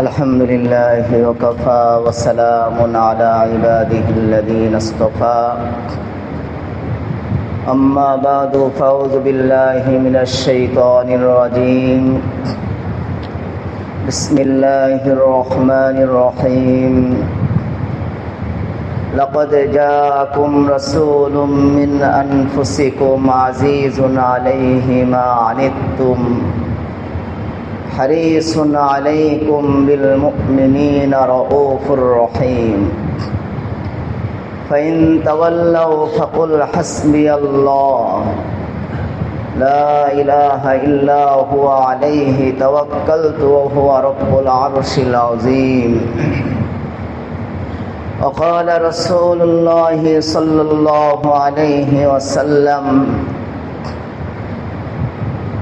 الحمد لله وكفى وسلام على عباده الذين اصطفى أما بعد فأعوذ بالله من الشيطان الرجيم بسم الله الرحمن الرحيم لقد جاءكم رسول من أنفسكم عزيز عليه ما عنتم حريص عليكم بالمؤمنين رؤوف رحيم فإن تولوا فقل حسبي الله لا إله إلا هو عليه توكلت وهو رب العرش العظيم وقال رسول الله صلى الله عليه وسلم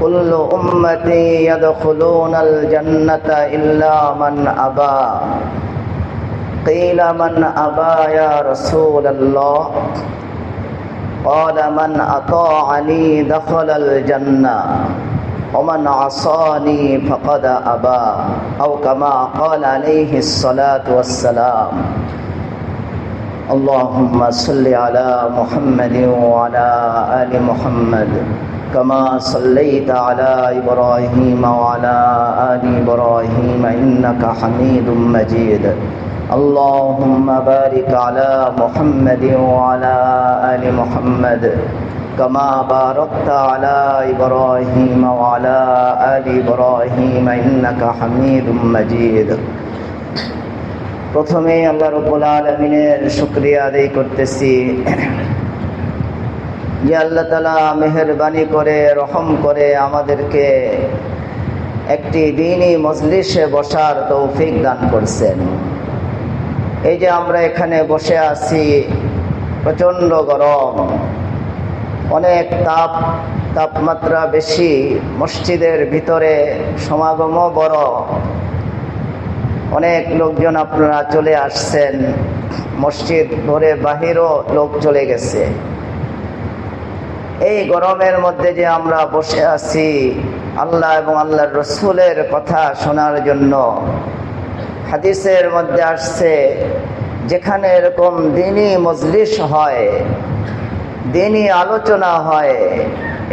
كل أمتي يدخلون الجنة إلا من أبى قيل من أبى يا رسول الله قال من أطاعني دخل الجنة ومن عصاني فقد أبى أو كما قال عليه الصلاة والسلام اللهم صل على محمد وعلى آل محمد كما صليت على إبراهيم وعلى آل إبراهيم إنك حميد مجيد اللهم بارك على محمد وعلى آل محمد كما باركت على إبراهيم وعلى آل إبراهيم إنك حميد مجيد প্রথমে আল্লাহ রাব্বুল আলামিনের শুকরিয়া আদায় করতেছি যে আল্লাহ তাআলা মেহেরবানি করে রহম করে আমাদেরকে একটি দ্বীনি মজলিসে বসার তৌফিক দান করছেন। এই যে আমরা এখানে বসে আছি, প্রচণ্ড গরম, অনেক তাপমাত্রা বেশি, মসজিদের ভিতরে সমাগমও বড়, অনেক লোকজন আপনারা চলে আসছেন, মসজিদ ভরে বাহিরও লোক চলে গেছে। এই গরমের মধ্যে যে আমরা বসে আছি আল্লাহ এবং আল্লাহর রসুলের কথা শোনার জন্য, হাদিসের মধ্যে আসছে যেখানে এরকম দ্বীনি মজলিস হয়, দ্বীনি আলোচনা হয়,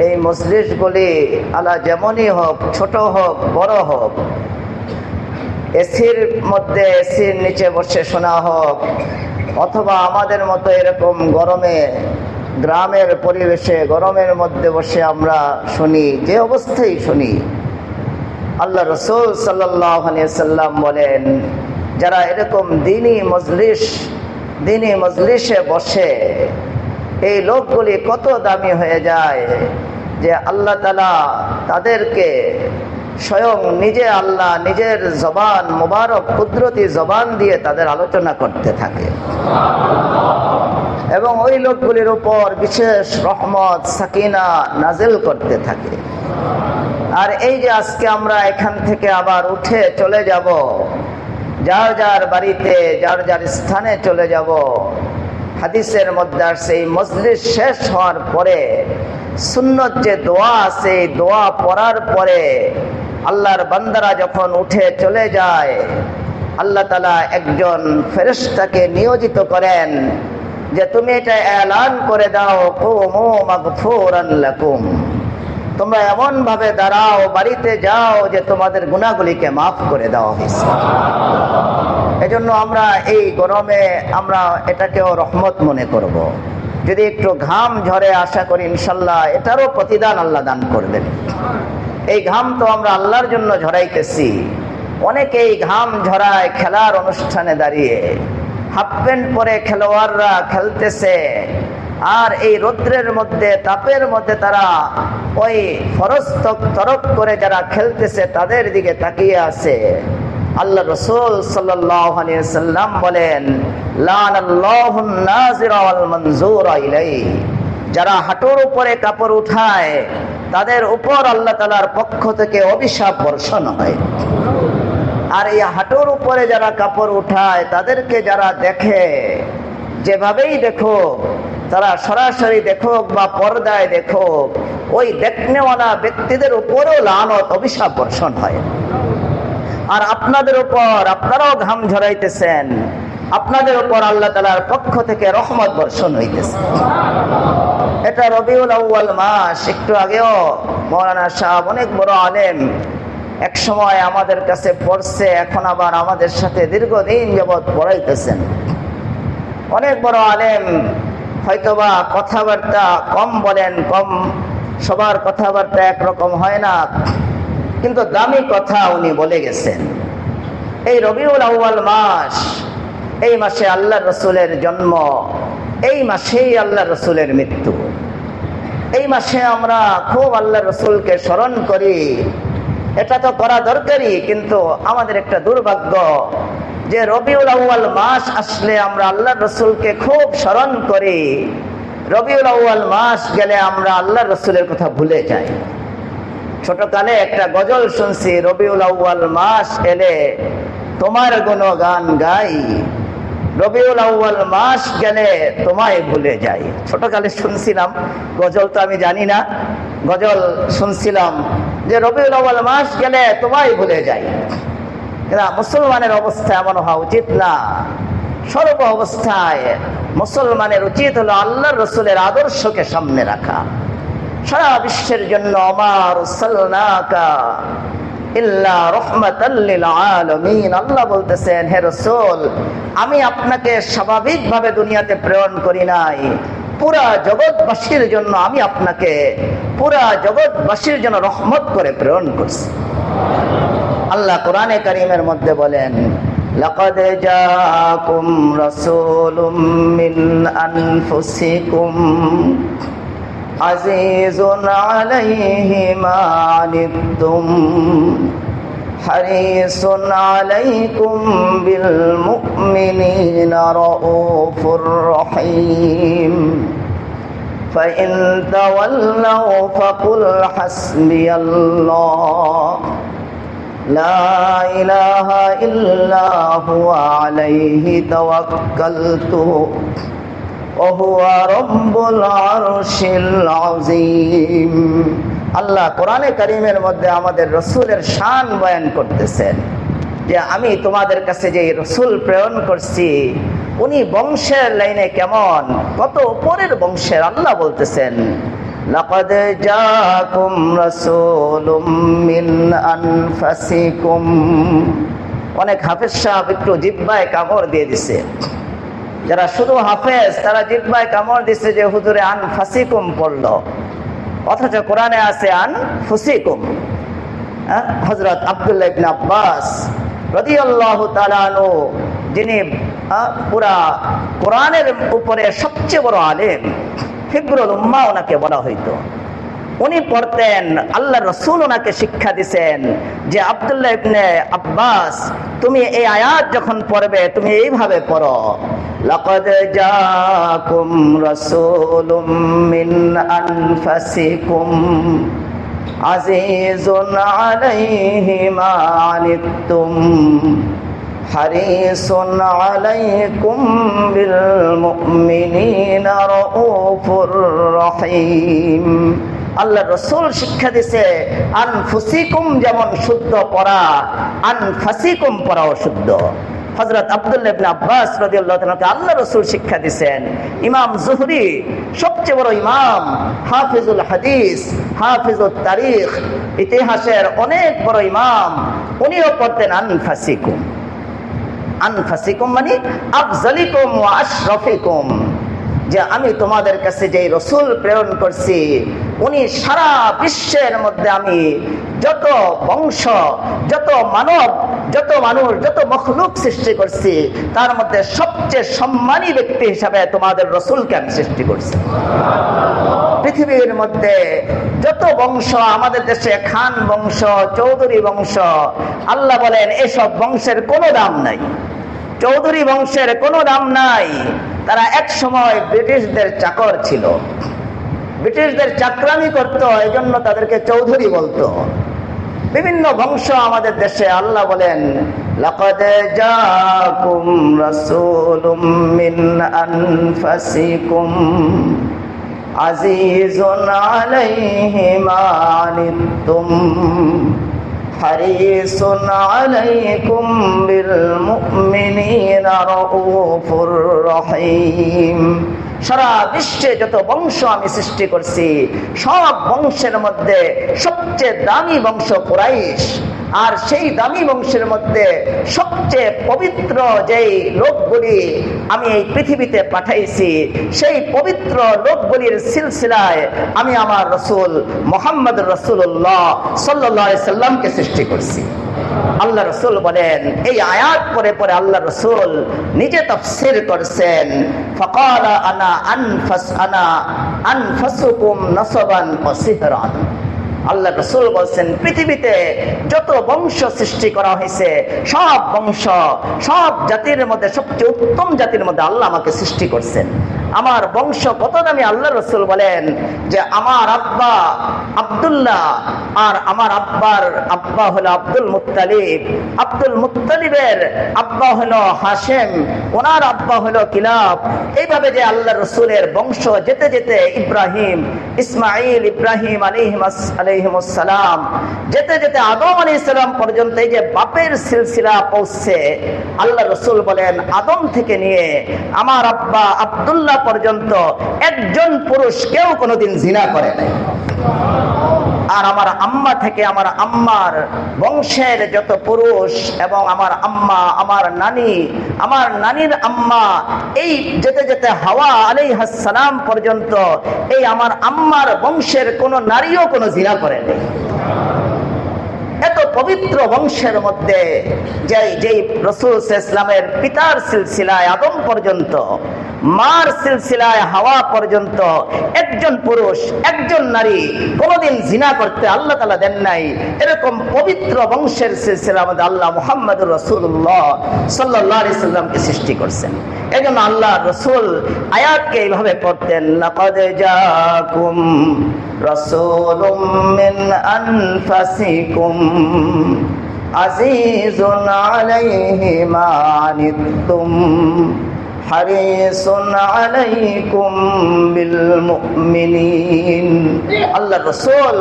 এই মজলিসগুলি আল্লাহ যেমনই হোক, ছোট হোক বড় হোক, এসির মধ্যে এসির নিচে বসে শোনা হোক অথবা আমাদের মতো এরকম গরমে গ্রামের পরিবেশে গরমের মধ্যে বসে আমরা শুনি, যে অবস্থায় শুনি, আল্লাহ রসুল সাল্লাল্লাহু আলাইহি ওয়াসাল্লাম বলেন যারা এরকম দ্বীনি মজলিসে বসে, এই লোকগুলি কত দামি হয়ে যায় যে আল্লাহ তাআলা তাদেরকে স্বয়ং নিজে আল্লাহ নিজের জবান মুবারক কুদরতি জবান দিয়ে তাদের আলোচনা করতে থাকে এবং ওই লোকগুলির উপর বিশেষ রহমত সাকিনা নাজিল করতে থাকে। আর এই যে আজকে আমরা এখান থেকে আবার উঠে চলে যাব, যার যার বাড়িতে যার যার স্থানে চলে যাব, হাদিসের মধ্যে আসছে এই মজলিস শেষ হওয়ার পরে সুন্নত যে দোয়া আছে, এই দোয়া পড়ার পরে আল্লাহর বান্দারা যখন উঠে চলে যায়, আল্লাহ তাআলা একজন ফেরেশতাকে নিয়োজিত করেন যে তুমি এটা এলান করে দাও, কুমু মাগফুরান লাকুম, তোমরা এমন ভাবে দাঁড়াও, বাড়িতে যাও যে তোমাদের গুনাহগুলিকে মাফ করে দেওয়া হয়েছে। এজন্য আমরা এই গরমে আমরা এটাকেও রহমত মনে করব। যদি একটু ঘাম ঝরে, আশা করি ইনশাল্লাহ এটারও প্রতিদান আল্লাহ দান করবেন। এই ঘাম তো আমরা আল্লাহর জন্য ঝরাইতেছি। অনেকেই ঘাম ঝরায় খেলার অনুষ্ঠানে দাঁড়িয়ে, হাফ প্যান্ট পরে খেলোয়াড়রা খেলতেছে, আর এই রৌদ্রের মধ্যে তাপের মধ্যে তারা ওই ফরজ তরক করে যারা খেলতেছে তাদের দিকে তাকিয়ে আছে। আল্লাহ রাসূল সাল্লাল্লাহু আলাইহি ওয়াসাল্লাম বলেন লানাল্লাহুন নাযিরা ওয়াল মানযুরা ইলাইহি, যারা হাঁটুর উপরে কাপড় উঠায় তাদের উপর আল্লাহ তাআলার পক্ষ থেকে অভিশাপ বর্ষণ হয়। আর এই হাঁটুর উপরে যারা কাপড় উঠায় তাদেরকে যারা দেখে, যেভাবেই দেখো, তারা সরাসরি দেখুক বা পর্দায় দেখুক, ওই দেখনেওয়ালা ব্যক্তিদের উপরেও লানত অভিশাপ বর্ষণ হয়। আর আপনাদের উপর আপনারাও ঘাম ঝরাইতেছেন, আপনাদের উপর আল্লাহ তাআলার পক্ষ থেকে রহমত বর্ষণ হইতেছে। এটা রবিউল আউয়াল মাস। একটু আগেও মাওলানা সাহেব, অনেক বড় আলেম, এক সময় আমাদের কাছে পড়ছে, এখন আবার আমাদের সাথে দীর্ঘদিন যাবৎ পড়াইতেছেন। অনেক বড় আলেম, হয়তোবা কথাবার্তা কম বলেন, কম, সবার কথাবার্তা একরকম হয় না, কিন্তু দামি কথা উনি বলে গেছেন। এই রবিউল আউয়াল মাস, এই মাসে আল্লাহ রসুলের জন্ম, এই মাসেই আল্লাহ রসুলের মৃত্যু। এই মাসে আমরা খুব আল্লাহ রসুলকে স্মরণ করি, এটা তো করা দরকারি, কিন্তু আমাদের একটা দুর্ভাগ্য যে রবিউল আউয়াল মাস আসলে আমরা আল্লাহ রসুলকে খুব স্মরণ করি, রবিউল আউয়াল মাস গেলে আমরা আল্লাহ রসুলের কথা ভুলে যাই। ছোটকালে একটা গজল শুনছি, রবিউল আউয়াল মাস এলে তোমার গুণগান গাই, রবিউল আউয়াল মাস গেলে তোমায় ভুলে যাই। ছোটকালে শুনছিলাম, গজল তো আমি জানি না, গজল শুনছিলাম যে রবিউল আউয়াল মাস গেলে তোমায় ভুলে যাই। মুসলমানের অবস্থা এমন হওয়া উচিত না। সর্ব অবস্থায় মুসলমানের উচিত হলো আল্লাহর রসুলের আদর্শকে সামনে রাখা। সারা বিশ্বের জন্য আমার সাল্লাকা ইল্লা রাহমাতাল লিল আলামিন, আল্লাহ বলতেছেন, হে রাসূল, আমি আপনাকে স্বাভাবিকভাবে দুনিয়াতে প্রেরণ করি নাই, পুরা জগৎবাসীর জন্য আমি আপনাকে পুরা জগৎবাসীর জন্য রহমত করে প্রেরণ করছি। আল্লাহ কোরআনে কারীমের মধ্যে বলেন, লাকাদ জাআকুম রাসূলুম মিন আনফুসিকুম আজিজুন আলাইহি মা আনিতুম হারিসুন আলাইকুম বিল মুমিনিনা রাউফুর রহিম ফাইন তাওয়াল্লাউ ফাকুল হাসবিয়াল্লাহ লা ইলাহা ইল্লা হুয়া আলাইহি তাওয়াক্কালতু ওয়া হুয়া রাব্বুল আরশিল আযীম। আল্লাহ কোরআনে কারীমের মধ্যে আমাদের রাসূলের শান বয়ান করতেছেন যে আমি তোমাদের কাছে যে রাসূল প্রেরণ করছি, উনি বংশের লাইনে কেমন, কত উপরের বংশের। আল্লাহ বলতেছেন, লাকাদ জাআকুম রাসূলুম মিন আনফুসিকুম। অনেক হাফেজ সাহেব একটু জিহ্বায় কামড় দিয়ে দিছে, যারা শুধু হাফেজ তারা জিহ্বায় কামড় দিছে যে হুজুরে আনফুসিকুম পড়লো, অথচ কোরআনে আছে আনফুসিকুম। হযরত আব্দুল্লাহ ইবনে আব্বাস রাদিয়াল্লাহু তাআলা আনহু, যিনি পুরা কোরআনের উপরে সবচেয়ে বড় আলেম, হিব্রুল উম্মাহ ওনাকে বলা হইতো, উনি পড়তেন, আল্লাহ রসুল ওনাকে শিক্ষা দিছেন যে আব্দুল্লাহ ইবনে আব্বাস, তুমি এই আয়াত যখন পড়বে তুমি এইভাবে পড়ো, লাকাদ জাআকুম রাসূলুম মিন আনফুসিকুম আজিজুন আলাইহি মা আনিতুম হারিসুন আলাইকুম বিল মুমিনিনা রাউফুর রহিম। আল্লাহ রাসূল শিক্ষা দিছে আনফুসিকুম যেমন শুদ্ধ পড়া, আনফুসিকুম পড়াও শুদ্ধ। হযরত আব্দুল্লাহ ইবনে আব্বাস রাদিয়াল্লাহু তাআলা আল্লাহ রাসূল শিক্ষা দিয়েছেন। ইমাম যুহরি সবচেয়ে বড় ইমাম, হাফিজুল হাদিস, হাফিজুত তারিখ, ইতিহাসের অনেক বড় ইমাম, উনিও পড়তেন আনফুসিকুম। আনফুসিকুম মানে আফজালিকুম ওয়া আশরাফিকুম, যে আমি তোমাদের কাছে যে রাসূল প্রেরণ করছি, উনি সারা বিশ্বের মধ্যে আমি যত বংশ, যত মানব, যত মানুষ, যত মখলুক সৃষ্টি করছি, তার মধ্যে সবচেয়ে সম্মানী ব্যক্তি হিসাবে তোমাদের রাসূলকে আমি সৃষ্টি করছি। পৃথিবীর মধ্যে যত বংশ, আমাদের দেশে খান বংশ, চৌধুরী বংশ, আল্লাহ বলেন এসব বংশের কোনো দাম নাই, চৌধুরী বংশের কোনো দাম নাই। তারা এক সময় ব্রিটিশদের চাকর ছিল, ব্রিটিশদের চাকরানি করতো, এই জন্য তাদেরকে চৌধুরী বলতো। বিভিন্ন বংশ আমাদের দেশে, আল্লাহ বলেন লাকাদ জাআকুম রাসূলুম মিন আনফুসিকুম আজিজুন আলাইহি মা আনিতুম হারিসুন আলাইকুম বিল মুমিনিনা রাউফুর রহিম। সারা বিশ্বে যত বংশ আমি সৃষ্টি করছি, সব বংশের মধ্যে সবচেয়ে দামি বংশ কুরাইশ। আর সেই দামি বংশের মধ্যে সবচেয়ে পবিত্র যেই লোকগুলি আমি এই পৃথিবীতে পাঠাইছি, সেই পবিত্র লোকগুলির সিলসিলায় আমি আমার রসুল মুহাম্মদ রাসূলুল্লাহ সাল্লাল্লাহু আলাইহি সাল্লামকে সৃষ্টি করছি। আল্লাহ রসুল বলেন, এই আয়াত পরে পরে আল্লাহ রসুল নিজে তাফসীর করছেন, ফাকালা আনা আনফাসুকুম নাসাবান ওয়া সিহরান। আল্লাহ রসুল বলছেন, পৃথিবীতে যত বংশ সৃষ্টি করা হয়েছে, সব বংশ, সব জাতির মধ্যে সবচেয়ে উত্তম জাতির মধ্যে আল্লাহ আমাকে সৃষ্টি করছেন। আমার বংশ কত দামি। আল্লাহ রসুল বলেন যে আমার আব্বা আব্দুল্লাহ, আর আমার আব্বার আব্বা হলো আব্দুল মুত্তালিব, আব্দুল মুত্তালিবের আব্বা হলো হাশেম, ওনার আব্বা হলো কিলাব। এইভাবে যে আল্লাহ রসুলের বংশ যেতে যেতে ইব্রাহিম, ইসমাইল, ইব্রাহিম আলাইহিমুসসালাম, যেতে যেতে আদম আলাইহিস সালাম পর্যন্ত এই যে বাপের সিলসিলা পৌঁছছে। আল্লাহ রসুল বলেন, আদম থেকে নিয়ে আমার আব্বা আব্দুল্লাহ পর্যন্ত একজন পুরুষ কেউ কোনোদিন জিনা করে নাই। আর আমার আম্মা থেকে আমার আম্মার বংশের যত পুরুষ এবং আমার আম্মা, আমার নানি, আমার নানির আম্মা, এই যেতে যেতে হাওয়া আলাইহিস সালাম পর্যন্ত এই আমার আম্মার বংশের কোন নারীও কোনো জিনা করেনি। এত পবিত্র বংশের মধ্যে যেই রাসূল সাল্লাল্লাহু আলাইহি ওয়াসাল্লামের পিতার সিলসিলায় আদম পর্যন্ত, মার সিলসিলায় হাওয়া পর্যন্ত একজন পুরুষ, একজন নারী কোনোদিন জিনা করতে আল্লাহ তাআলা দেন নাই। এরকম পবিত্র বংশের সিলসিলার মধ্যে আল্লাহ মুহাম্মদুর রাসূলুল্লাহ সাল্লাল্লাহু আলাইহি সাল্লামকে সৃষ্টি করছেন। এজন্য আল্লাহ রাসূল আয়াতকে এইভাবে পড়তেন, লাকাদ জাআকুম রাসূলুম মিন আনফুসিকুম আজিজুন আলাইহি মা আনিতুম হারিসুন আলাইকুম বিল মুমিনিন। আল্লাহ রাসূল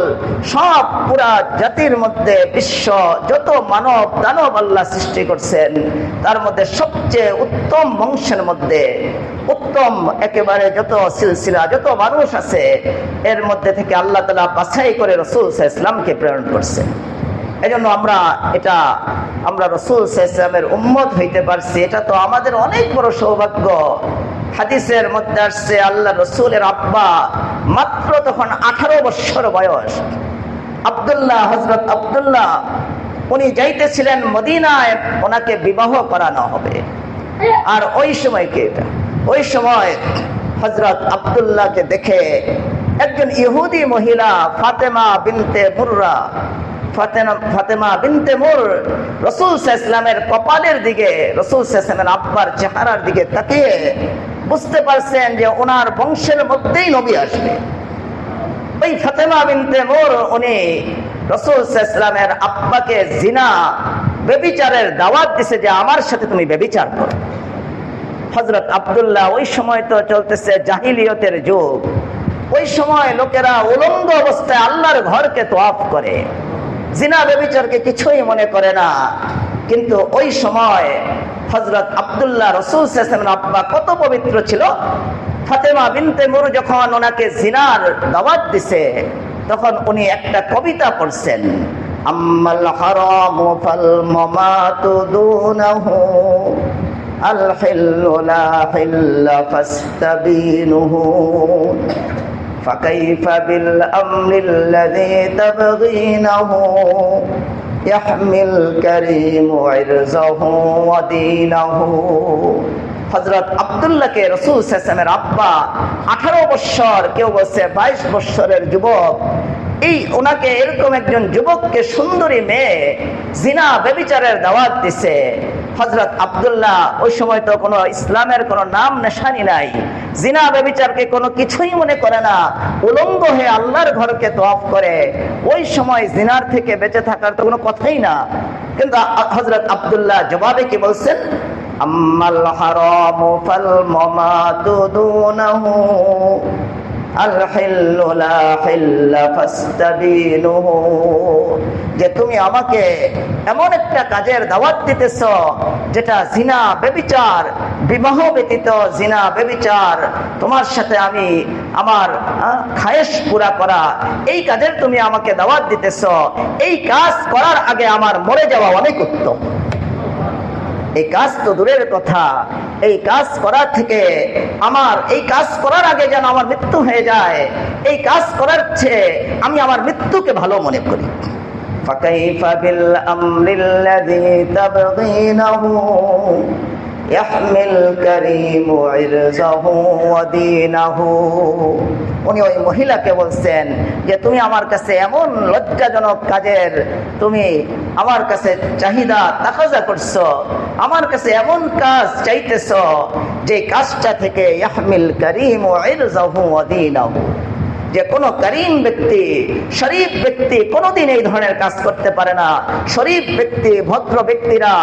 সব পুরা জাতির মধ্যে, বিশ্ব যত মানব দানব আল্লাহ সৃষ্টি করছেন, তার মধ্যে সবচেয়ে উত্তম বংশের মধ্যে উত্তম একেবারে যত সিলসিলা, যত মানুষ আছে, এর মধ্যে থেকে আল্লাহ তাআলা বাছাই করে রাসূল সাল্লাল্লাহু আলাইহি ওয়াসাল্লামকে প্রেরণ করছেন। এজন্য আমরা রাসূল সাল্লাল্লাহু আলাইহি ওয়াসাল্লামের উম্মত হইতে পারছি, এটা তো আমাদের অনেক বড় সৌভাগ্য। হাদিসের মধ্যে আসছে, আল্লাহ রাসূলের আব্বা মাত্র তখন 18 বছর বয়স। আব্দুল্লাহ, হযরত আব্দুল্লাহ, উনি যাইতেছিলেন মদিনায়, ওনাকে বিবাহ করানো হবে। আর ওই সময় হযরত আব্দুল্লাহকে দেখে একজন ইহুদি মহিলা ফাতেমা বিনতে মুররা, ফাতেমা বিনতে মুর রাসূল সাল্লাল্লাহু আলাইহি ওয়াসাল্লামের কপালের দিকে, রাসূল সাল্লাল্লাহু আলাইহি ওয়াসাল্লামের আব্বার চেহারার দিকে তাকিয়ে বুঝতে পারছেন যে ওনার বংশের মধ্যেই নবী আসবে। ওই ফাতেমা বিনতে মুর উনি রাসূল সাল্লাল্লাহু আলাইহি ওয়াসাল্লামের আব্বাকে জিনা, ব্যভিচারের দাওয়াত দিছে যে আমার সাথে তুমি ব্যভিচার করো। হযরত আব্দুল্লাহ, ওই সময় তো চলতেছে জাহিলিয়তের যুগ, ওই সময় লোকেরা উলঙ্গ অবস্থায় আল্লাহর ঘরকে তওয়াফ করে, জিনা ব্যভিচারকে কিছুই মনে করে না। কিন্তু ওই সময় হযরত আব্দুল্লাহ, রাসূল সাল্লাল্লাহু আলাইহি ওয়াসাল্লামের আব্বা কত পবিত্র ছিল। ফাতেমা বিনতে মুর যখন ওনাকে জিনার দাওয়াত দিছে, তখন উনি একটা কবিতা পড়ছেন, আম্মাল হারামু ফাল মামাতু দুনাহু আল হিল্লু লা হিল্লা ফাস্তাবিনুহু ফাকাইফা বিল আমরিল্লাযী তাবগীনাহু ইয়াহমিল কারীমু ইরযাহু ওয়া দীনাহু। হযরত আব্দুল্লাহকে রাসূল সাল্লাল্লাহু আলাইহি ওয়াসাল্লামের আব্বা 18 বছর, কেউ বলছে 22 বছরের যুবক, এই ওনাকে এরকম একজন যুবককে, সুন্দরী মেয়ে, জিনা ব্যভিচারের দাওয়াত দিছে। হযরত আব্দুল্লাহ ওই সময় তো কোনো ইসলামের কোনো নাম নিশানি নাই, জিনা ব্যভিচারকে কোনো কিছুই মনে করে না, উলঙ্গ হয়ে আল্লাহর ঘরকে তওয়াফ করে। ওই সময় জিনার থেকে বেঁচে থাকার তো কোনো কথাই না। কিন্তু হযরত আব্দুল্লাহ জবাবে কি বলছেন, আম্মাল হারামু ফাল মামাতু দুনাহু আল হিল্লু লা হিল্লা ফাস্তাবিনুহু, যে তুমি আমাকে এমন একটা কাজের দাওয়াত দিতেছ যেটা জিনা ব্যভিচার, বিবাহ ব্যতীত জিনা ব্যভিচার, তোমার সাথে আমি আমার খায়েশ পুরা করা, এই কাজের তুমি আমাকে দাওয়াত দিতেছ, এই কাজ করার আগে আমার মরে যাওয়া অনেক উত্তম। এই কাজ তো দূরের কথা, এই কাজ করার থেকে আমার এই কাজ করার আগে যেন আমার মৃত্যু হয়ে যায়, এই কাজ করার চেয়ে আমি আমার মৃত্যুকে ভালো মনে করি। ফাকাইফা বিল আমরিল্লাযী তাবগীনাহু ইয়াহমিল কারীমু ইরযাহু ওয়া দীনাহু। উনি ওই মহিলাকে বলছেন যে তুমি আমার কাছে এমন লজ্জাজনক কাজের তুমি আমার কাছে চাহিদা তাকাজা করছো, আমার কাছে এমন কাজ চাইতেছো যে কাজটা থেকে ইয়াহমিল কারীমু ইরযাহু ওয়া দীনাহু, যে কোনো করিম ব্যক্তি, শরীফ ব্যক্তি কোনোদিন এই ধরনের কাজ করতে পারে না। শরীফ ব্যক্তি, ভদ্র ব্যক্তিরা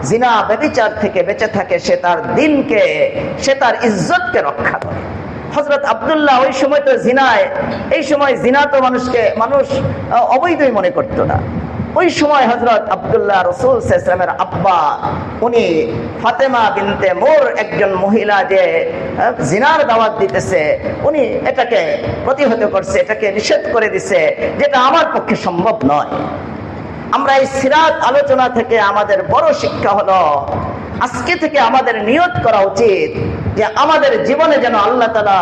জিনা ব্যভিচার থেকে বেঁচে থাকে, সে তার দিনকে, সে তার ইজ্জতকে রক্ষা করে। হযরত আব্দুল্লাহ ওই সময় তো জিনায়, এই সময় জিনা তো মানুষ অবৈধই মনে করতো না। ওই সময় হযরত আব্দুল্লাহ রাসূল সাল্লাল্লাহু আলাইহি ওয়াসাল্লামের আব্বা, উনি ফাতেমা বিনতে মোর একজন মহিলা যে জিনার দাওয়াত দিতেছে, উনি এটাকে প্রতিহত করছে, এটাকে নিষেধ করে দিছে, যেটা আমার পক্ষে সম্ভব নয়। আমরা এই সিরাত আলোচনা থেকে আমাদের বড় শিক্ষা হলো, আজকে থেকে আমাদের নিয়ত করা উচিত যে আমাদের জীবনে যেন আল্লাহ তাআলা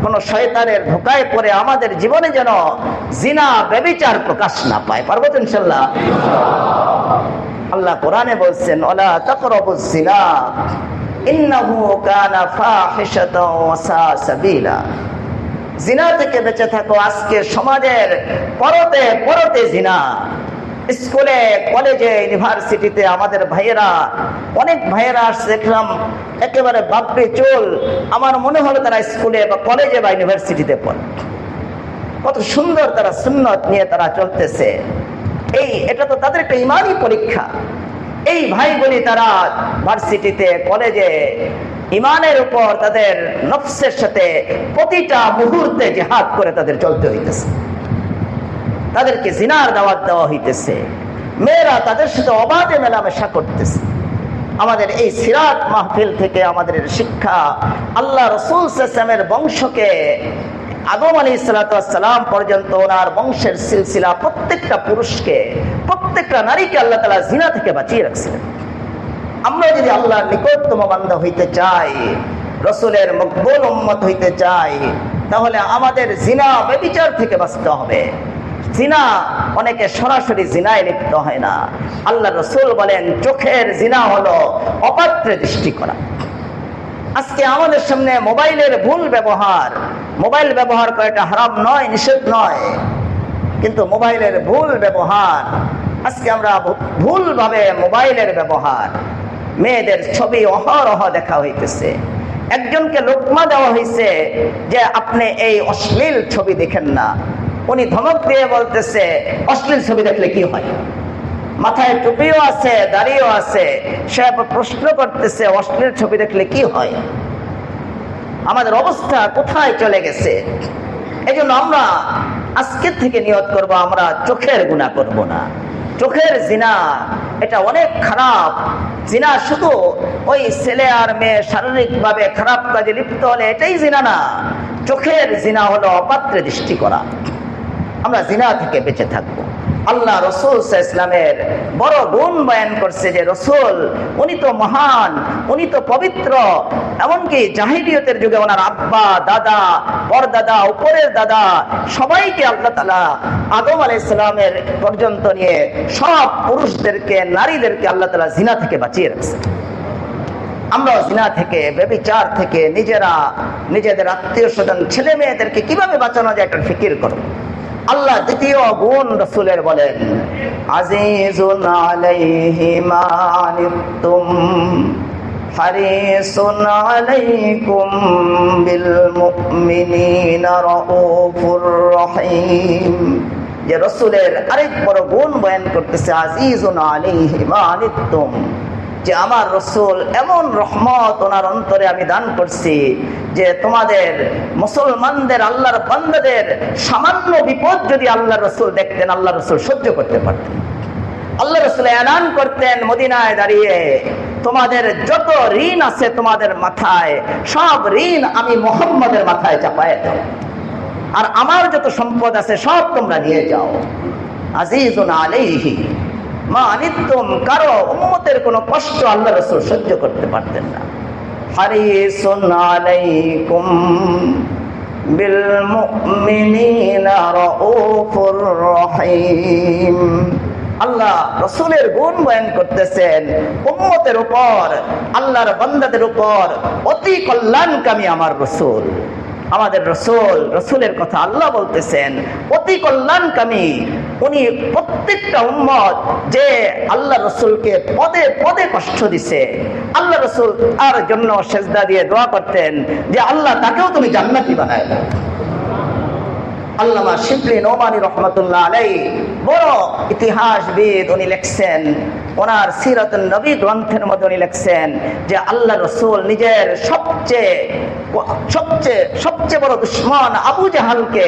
কোন শয়তানের ধোঁকায় পড়ে আমাদের জীবনে যেন জিনা ব্যভিচার প্রকাশ না পায়। পারবো তো ইনশাআল্লাহ? আল্লাহ কোরআনে বলছেন, ওয়ালা তাকরাবুজ জিনা ইন্নাহু কানা ফাহিশাতাও ওয়া সাআ সাবিলা। জিনা থেকে বেঁচে থাকো। আজকে সমাজের পরতে পরতে জিনা, স্কুলে, কলেজে, ইউনিভার্সিটিতে আমাদের ভাইয়েরা, অনেক ভাইয়েরা আসছে দেখলাম একেবারে বাপরে চুল, আমার মনে হলো তারা স্কুলে বা কলেজে বা ইউনিভার্সিটিতে পড়ে। কত সুন্দর তারা সুন্নত নিয়ে তারা চলতেছে। এটা তো তাদের একটা ইমানি পরীক্ষা। এই ভাইগুলি তারা ভার্সিটিতে, কলেজে ইমানের উপর তাদের নফসের সাথে প্রতিটা মুহূর্তে জিহাদ করে তাদের চলতে হইতেছে। তাদেরকে জিনার দাওয়াত দেওয়া হইতেছে, মেয়েরা তাদের সাথে অবাধে মেলামেশা করতেছে। আমাদের এই সিরাত মাহফিল থেকে আমাদের শিক্ষা, আল্লাহ রাসূল সাল্লাল্লাহু আলাইহি ওয়াসাল্লামের বংশকে আদম আলাইহিস সালাতু ওয়াস সালাম পর্যন্ত ওনার বংশের সিলসিলা প্রত্যেকটা পুরুষকে, প্রত্যেকটা নারীকে আল্লাহ তাআলা জিনা থেকে বাঁচিয়ে রাখছিলেন। আমরা যদি আল্লাহর নিকটতম বান্দা হইতে চাই, রাসূলের মকবুল উম্মত হইতে চাই, তাহলে আমাদের জিনা ব্যভিচার থেকে বাঁচতে হবে। জিনা, অনেকে সরাসরি জিনায় লিপ্ত হয় না। আল্লাহ রাসূল বলেন চোখের জিনা হলো অপাত্রে দৃষ্টি করা। আজকে আমাদের সামনে মোবাইলের ভুল ব্যবহার, মোবাইল ব্যবহার করাটা হারাম নয়, নিষেধ নয়, কিন্তু মোবাইলের ভুল ব্যবহার, আজকে আমরা ভুলভাবে মোবাইলের ব্যবহার, মেয়েদের ছবি অহরহ দেখা হইতেছে। একজনকে লোকমা দেওয়া হয়েছে যে আপনি এই অশ্লীল ছবি দেখেন না। উনি ধমক দিয়ে বলতেছে অশ্লীল ছবি দেখলে কি হয়? মাথায় টুপিও আছে, দাড়িও আছে, সে প্রশ্ন করতেছে অশ্লীল ছবি দেখলে কি হয়? আমাদের অবস্থা কোথায় চলে গেছে? এই জন্য আমরা আজকের থেকে নিয়ত করব, আমরা চোখের গুনাহ করব না। চোখের জিনা এটা অনেক খারাপ। জিনা শুধু ওই ছেলে আর মেয়ে শারীরিক ভাবে খারাপ কাজে লিপ্ত হলে এটাই জিনা না। চোখের জিনা হলো অপাত্রে দৃষ্টি করা। আমরা জিনা থেকে বেঁচে থাকবো। আল্লাহ রাসূল সাল্লাল্লাহু আলাইহি ওয়াসাল্লামের বড় গুণ বয়ান করছে যে রাসূল, উনি তো মহান, উনি তো পবিত্র। এমনকি জাহিলিয়তের যুগে ওনার আব্বা, দাদা, পরদাদা, উপরের দাদা সবাইকে আল্লাহ তাআলা আদম আলাইহিস সালামের পর্যন্ত নিয়ে সব পুরুষদেরকে, নারীদেরকে আল্লাহ তাআলা জিনা থেকে বাঁচিয়ে রাখছে। আমরা জিনা থেকে, ব্যভিচার থেকে নিজেরা, নিজেদের আত্মীয় স্বজন, ছেলে মেয়েদেরকে কিভাবে বাঁচানো যায় এটা ফিকির করো। আল্লাহ দ্বিতীয় গুণ রাসূলের বলেন, আজিজুন আলাইহি মা আনিতুম হারিসুন আলাইকুম বিল মুমিনিনা রাউফুর রহিম। যে রাসূলের আরেক বড় গুণ বয়ান করতেছে, আজিজুন আলাইহি মা আনিতুম, যে আমার রাসূল এমন রহমত ওনার অন্তরে আমি দান করছি যে তোমাদের মুসলমানদের, আল্লাহর বান্দাদের সামান্য বিপদ যদি আল্লাহ রসুল দেখতেন, আল্লাহ রসুল সহ্য করতে পারতেন। আল্লাহ রসুল এলান করতেন মদিনায় দাঁড়িয়ে, তোমাদের যত ঋণ আছে তোমাদের মাথায়, সব ঋণ আমি মুহাম্মদের মাথায় চাপায় দাও, আর আমার যত সম্পদ আছে সব তোমরা নিয়ে যাও। আজিজুন আলাইহি মা আনিতুম, কারো উম্মতের কোনো কষ্ট আল্লাহ রাসূল সহ্য করতে পারতেন না। হারিসুন আলাইকুম বিল মুমিনিনা রাউফুর রহিম। আল্লাহ রসুলের গুণ বয়ান করতেছেন, উম্মতের উপর, আল্লাহর বান্দাদের উপর অতি কল্যাণকামী আমার রসুল। আমাদের রসুলের কথা আল্লাহ বলতেছেন অতি কল্যাণকামী। উনি প্রত্যেকটা উম্মত যে আল্লাহ রসুলকে পদে পদে কষ্ট দিছে, আল্লাহ রসুল তার জন্য সেজদা দিয়ে দোয়া করতেন যে আল্লাহ তাকেও তুমি জান্নাতি বানায় দাও। আল্লামা শিবলি নোমানী রহমতুল্লাহ আলাইহি বড় ইতিহাসবিদ, উনি লিখছেন ওনার সিরাতুন নবী গ্রন্থের মধ্যে উনি লিখছেন যে আল্লাহ রসুল নিজের সবচেয়ে বড় দুশমন আবু জাহালকে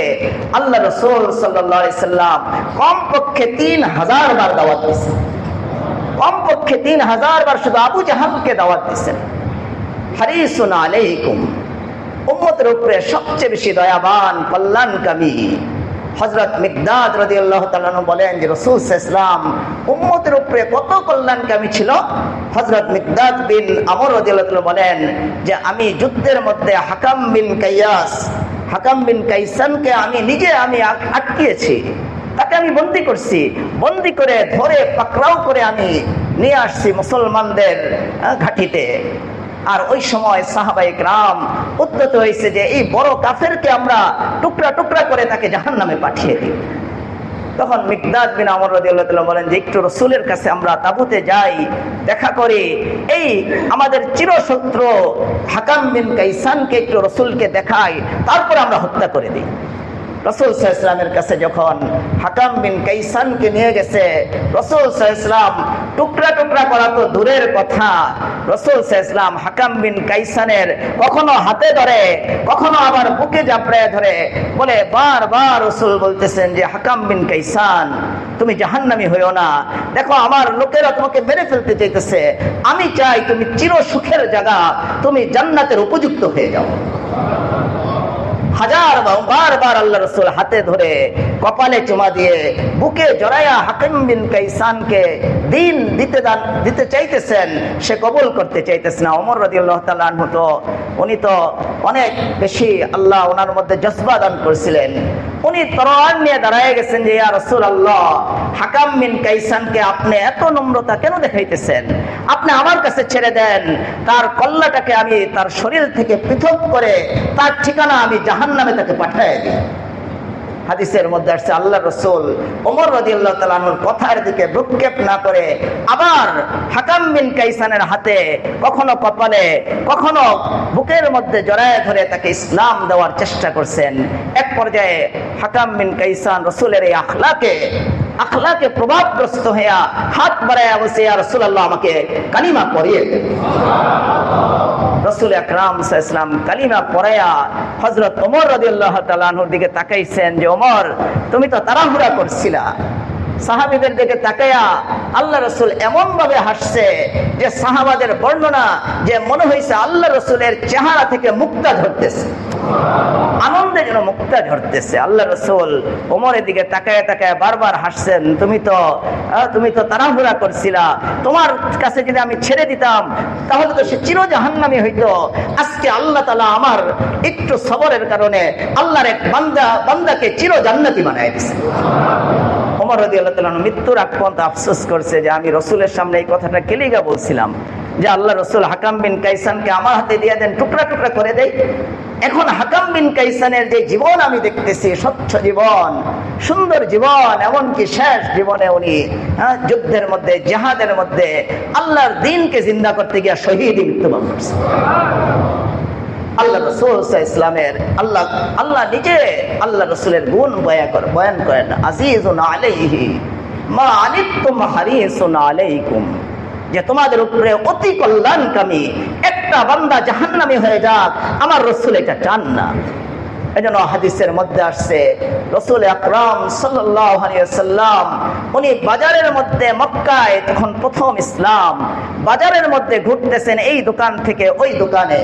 আল্লাহ রসুল সাল্লাল্লাহু আলাইহি সাল্লাম কমপক্ষে 3000 বার দাওয়াত দিয়েছেন। কমপক্ষে 3000 বার শুধু আবু জাহালকে দাওয়াত দিয়েছেন। হারিসুন আলাইকুম, উম্মতের উপরে সবচেয়ে বেশি দয়াবান, কল্যাণকামী। হযরত মিকদাদ রাদিয়াল্লাহু তাআলা আনহু বলেন যে রাসূল সাল্লাল্লাহু আলাইহি ওয়াসাল্লাম উম্মতের উপরে কত কল্যাণকামী ছিল। হযরত মিকদাদ বিন আমর রাদিয়াল্লাহু তাআলা বলেন যে আমি যুদ্ধের মধ্যে হাকাম বিন কাইসানকে আমি নিজে আটকিয়েছি, তাকে আমি বন্দী করছি, বন্দী করে ধরে পাকড়াও করে আমি নিয়ে আসছি মুসলমানদের ঘাঁটিতে। আর ওই সময় সাহাবায়ে কেরাম উদ্যত হয়েছে যে এই বড় কাফেরকে আমরা টুকরা টুকরা করে তাকে জাহান্নামে পাঠিয়ে দিই। তখন মিকদাদ বিন আমর রাদিয়াল্লাহু তাআলা বলেন যে একটু রাসূলের কাছে আমরা তাঁবুতে যাই, দেখা করি, এই আমাদের চিরশত্রু হাকাম বিন কাইসানকে একটু রাসূলকে দেখাই, তারপর আমরা হত্যা করে দিই। রাসূল সাল্লাল্লাহু আলাইহি ওয়াসাল্লামের কাছে যখন হাকাম বিন কাইসানকে নিয়ে গেছে, রাসূল সাল্লাল্লাহু আলাইহি ওয়াসাল্লাম টুকরা টুকরা করা তো দূরের কথা, রাসূল সাল্লাল্লাহু আলাইহি ওয়াসাল্লাম হাকাম বিন কাইসানের কখনো হাতে ধরে, কখনো আবার বুকে জাপড়ে ধরে বলে, বারবার রাসূল বলতেছেন যে হাকাম বিন কাইসান তুমি জাহান্নামী হইও না, দেখো আমার লোকেরা তোমাকে মেরে ফেলতে চাইতেছে, আমি চাই তুমি চির সুখের জায়গা, তুমি জান্নাতের উপযুক্ত হয়ে যাও। বারবার আল্লাহ রাসূল হাতে ধরে কপালে চুমা দিয়ে বুকে জড়ায়া হাকিম বিন কাইসানকে দিন দিতে চাইতেছেন, সে কবুল করতে চাইতেছেন না। ওমর রাদিয়াল্লাহু তাআলা আনহু তো উনি তো অনেক বেশি আল্লাহ ওনার মধ্যে জজবা দান করেছিলেন। উনি তরোয়ার নিয়ে দাঁড়ায় গেছেন যে ইয়া রাসূলুল্লাহ, হাকাম বিন কাইসানকে আপনি এত নম্রতা কেন দেখাইতেছেন? আপনি আমার কাছে ছেড়ে দেন, তার কল্লাটাকে আমি তার শরীর থেকে পৃথক করে তার ঠিকানা আমি জাহান্নামে তাকে পাঠিয়ে দিই। হাদিসের মধ্যে আসছে আল্লাহ রাসূল ওমর রাদিয়াল্লাহু তাআলা আনহুর কথার দিকে ভ্রুক্ষেপ না করে আবার হাকাম বিন কাইসানের হাতে কখনো কপালে কখনো বুকের মধ্যে জড়ায় ধরে তাকে ইসলাম দেওয়ার চেষ্টা করছেন। এক পর্যায়ে হাকাম বিন কাইসান রাসূলের এই আখলাকে প্রভাবগ্রস্ত হইয়া হাত বাড়াইয়া বসে, ইয়া রাসূলুল্লাহ আমাকে কালিমা পড়িয়ে দেন। রাসূল আকরাম সাল্লাল্লাহু আলাইহি ওয়াসাল্লাম কালিমা পড়ায়া হযরত ওমর রাদিয়াল্লাহু তাআলা আনহুর দিকে তাকাইছেন যে ওমর তুমি তো তাড়াহুড়া করছিলা। সাহাবীদের দিকে তাকায়া আল্লাহ রাসূল এমন ভাবে হাসছে যে সাহাবাদের বর্ণনা যে মনে হয়েছে আল্লাহ রাসূলের চেহারা থেকে মুক্তা ঝরতেছে, আনন্দে যেন মুক্তা ঝরতেছে। আল্লাহ রাসূল ওমরের দিকে তাকায় তাকায় বারবার হাসছেন, তুমি তো তাড়াহুড়া করছিলা, তোমার কাছে যদি আমি ছেড়ে দিতাম তাহলে তো সে চির জাহান্নামী হইতো। আজকে আল্লাহ তাআলা আমার একটু সবরের কারণে আল্লাহর এক বান্দাকে চির জান্নাতি বানায় দিয়েছে। ওমর রাদিয়াল্লাহু তাআলা মৃত্যুর আগ পর্যন্ত আফসোস করছে যে আমি রাসূলের সামনে এই কথাটা কেলিগা বলছিলাম যে আল্লাহ রাসূল হাকাম বিন কাইসানকে আমার হাতে দিয়ে দেন, টুকরা টুকরা করে দেই। এখন হাকাম বিন কাইসানের যে জীবন আমি দেখতেছি, স্বচ্ছ জীবন, সুন্দর জীবন, এমনকি শেষ জীবনে উনি যুদ্ধের মধ্যে, জিহাদের মধ্যে আল্লাহর দ্বীনকে জিন্দা করতে গিয়ে শহীদই মৃত্যুবরণ করছে। আল্লাহ রাসূল সাল্লাল্লাহু আলাইহি ওয়াসাল্লামের আল্লাহ নিজে আল্লাহ রাসূলের গুণ বয়ান করেন, আজিজুন আলাইহি মা আনিতুম হারিসুন আলাইকুম, যে তোমাদের উপরে অতি কল্যাণকামী, একটু একটা বান্দা জাহান্নামী হয়ে যাক, আমার রাসূল এটা চান না। এজন্য হাদিসের মধ্যে আসছে রাসূল আকরাম সাল্লাল্লাহু আলাইহি ওয়াসাল্লাম উনি বাজারের মধ্যে, মক্কায় তখন প্রথম ইসলাম, বাজারের মধ্যে ঘুরতেছেন, এই দোকান থেকে ওই দোকানে,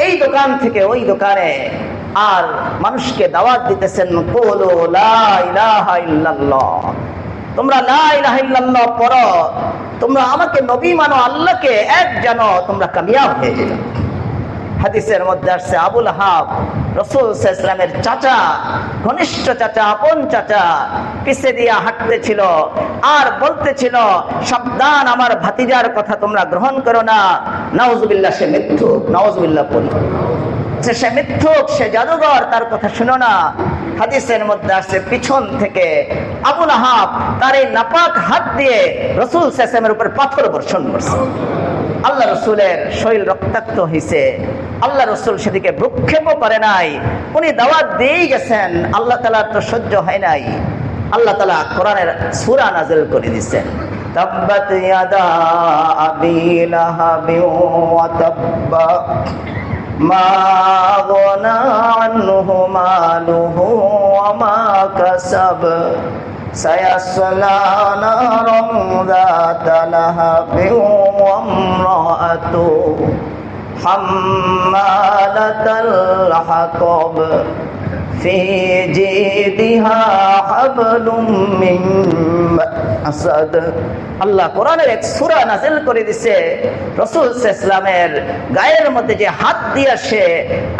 এই দোকান থেকে ওই দোকানে, আর মানুষকে দাওয়াত দিতেছেন, কুলু লা ইলাহা ইল্লাল্লাহ, তোমরা লা ইলাহা ইল্লাল্লাহ পড়ো, তোমরা আমাকে নবী মানো, আল্লাহকে এক জানো, তোমরা কামিয়াব হয়ে যাবে। হাদিসের মধ্যে আসছে আবুল আহাব রাসূল সাল্লাল্লাহু আলাইহি ওয়াসাল্লামের চাচা, ঘনিষ্ঠ চাচা, আপন চাচা, পিছে দিয়ে হাঁটতেছিল আর বলতেছিল, সাবধান, আমার ভাতিজার কথা তোমরা গ্রহণ করো না, নাউজুবিল্লাহ, সে মিথ্যুক, নাউজুবিল্লাহ বলি, সে মিথ্যুক, সে জাদুঘর, তার কথা শুনো না। হাদিসের মধ্যে আসছে পিছন থেকে আবুল আহাব তার এই নাপাক হাত দিয়ে রাসূল সাল্লাল্লাহু আলাইহি ওয়াসাল্লামের উপর পাথর বর্ষণ করছে। আল্লাহ রসুলের শরীর রক্তাক্ত হয়েছে, আল্লাহ রসুল সেদিকে ভ্রুক্ষেপও করে নাই, উনি দাওয়াত দিয়েই গেছেন। আল্লাহ তাআলার তো সহ্য হয় নাই, আল্লাহ তাআলা কোরআনের সূরা নাযিল করে দিয়েছেন, তাব্বাত ইয়াদা আবি লাহাবি ওয়া তাব্বা মা আগনা আনহু মালুহু ওয়া মা কাসাব সায়াসলা নারান যাতা লাহাবিন ওয়া ইমরাআতুহু হাম্মালাতাল হাতাব ফি জিদিহা হাবলুম মিন মাসাদ। আল্লাহ কোরআনের এক সূরা নাযিল করে দিয়েছে, রাসূল সাল্লাল্লাহু আলাইহি ওয়াসাল্লামের গায়ের মধ্যে যে হাত দিয়ে সে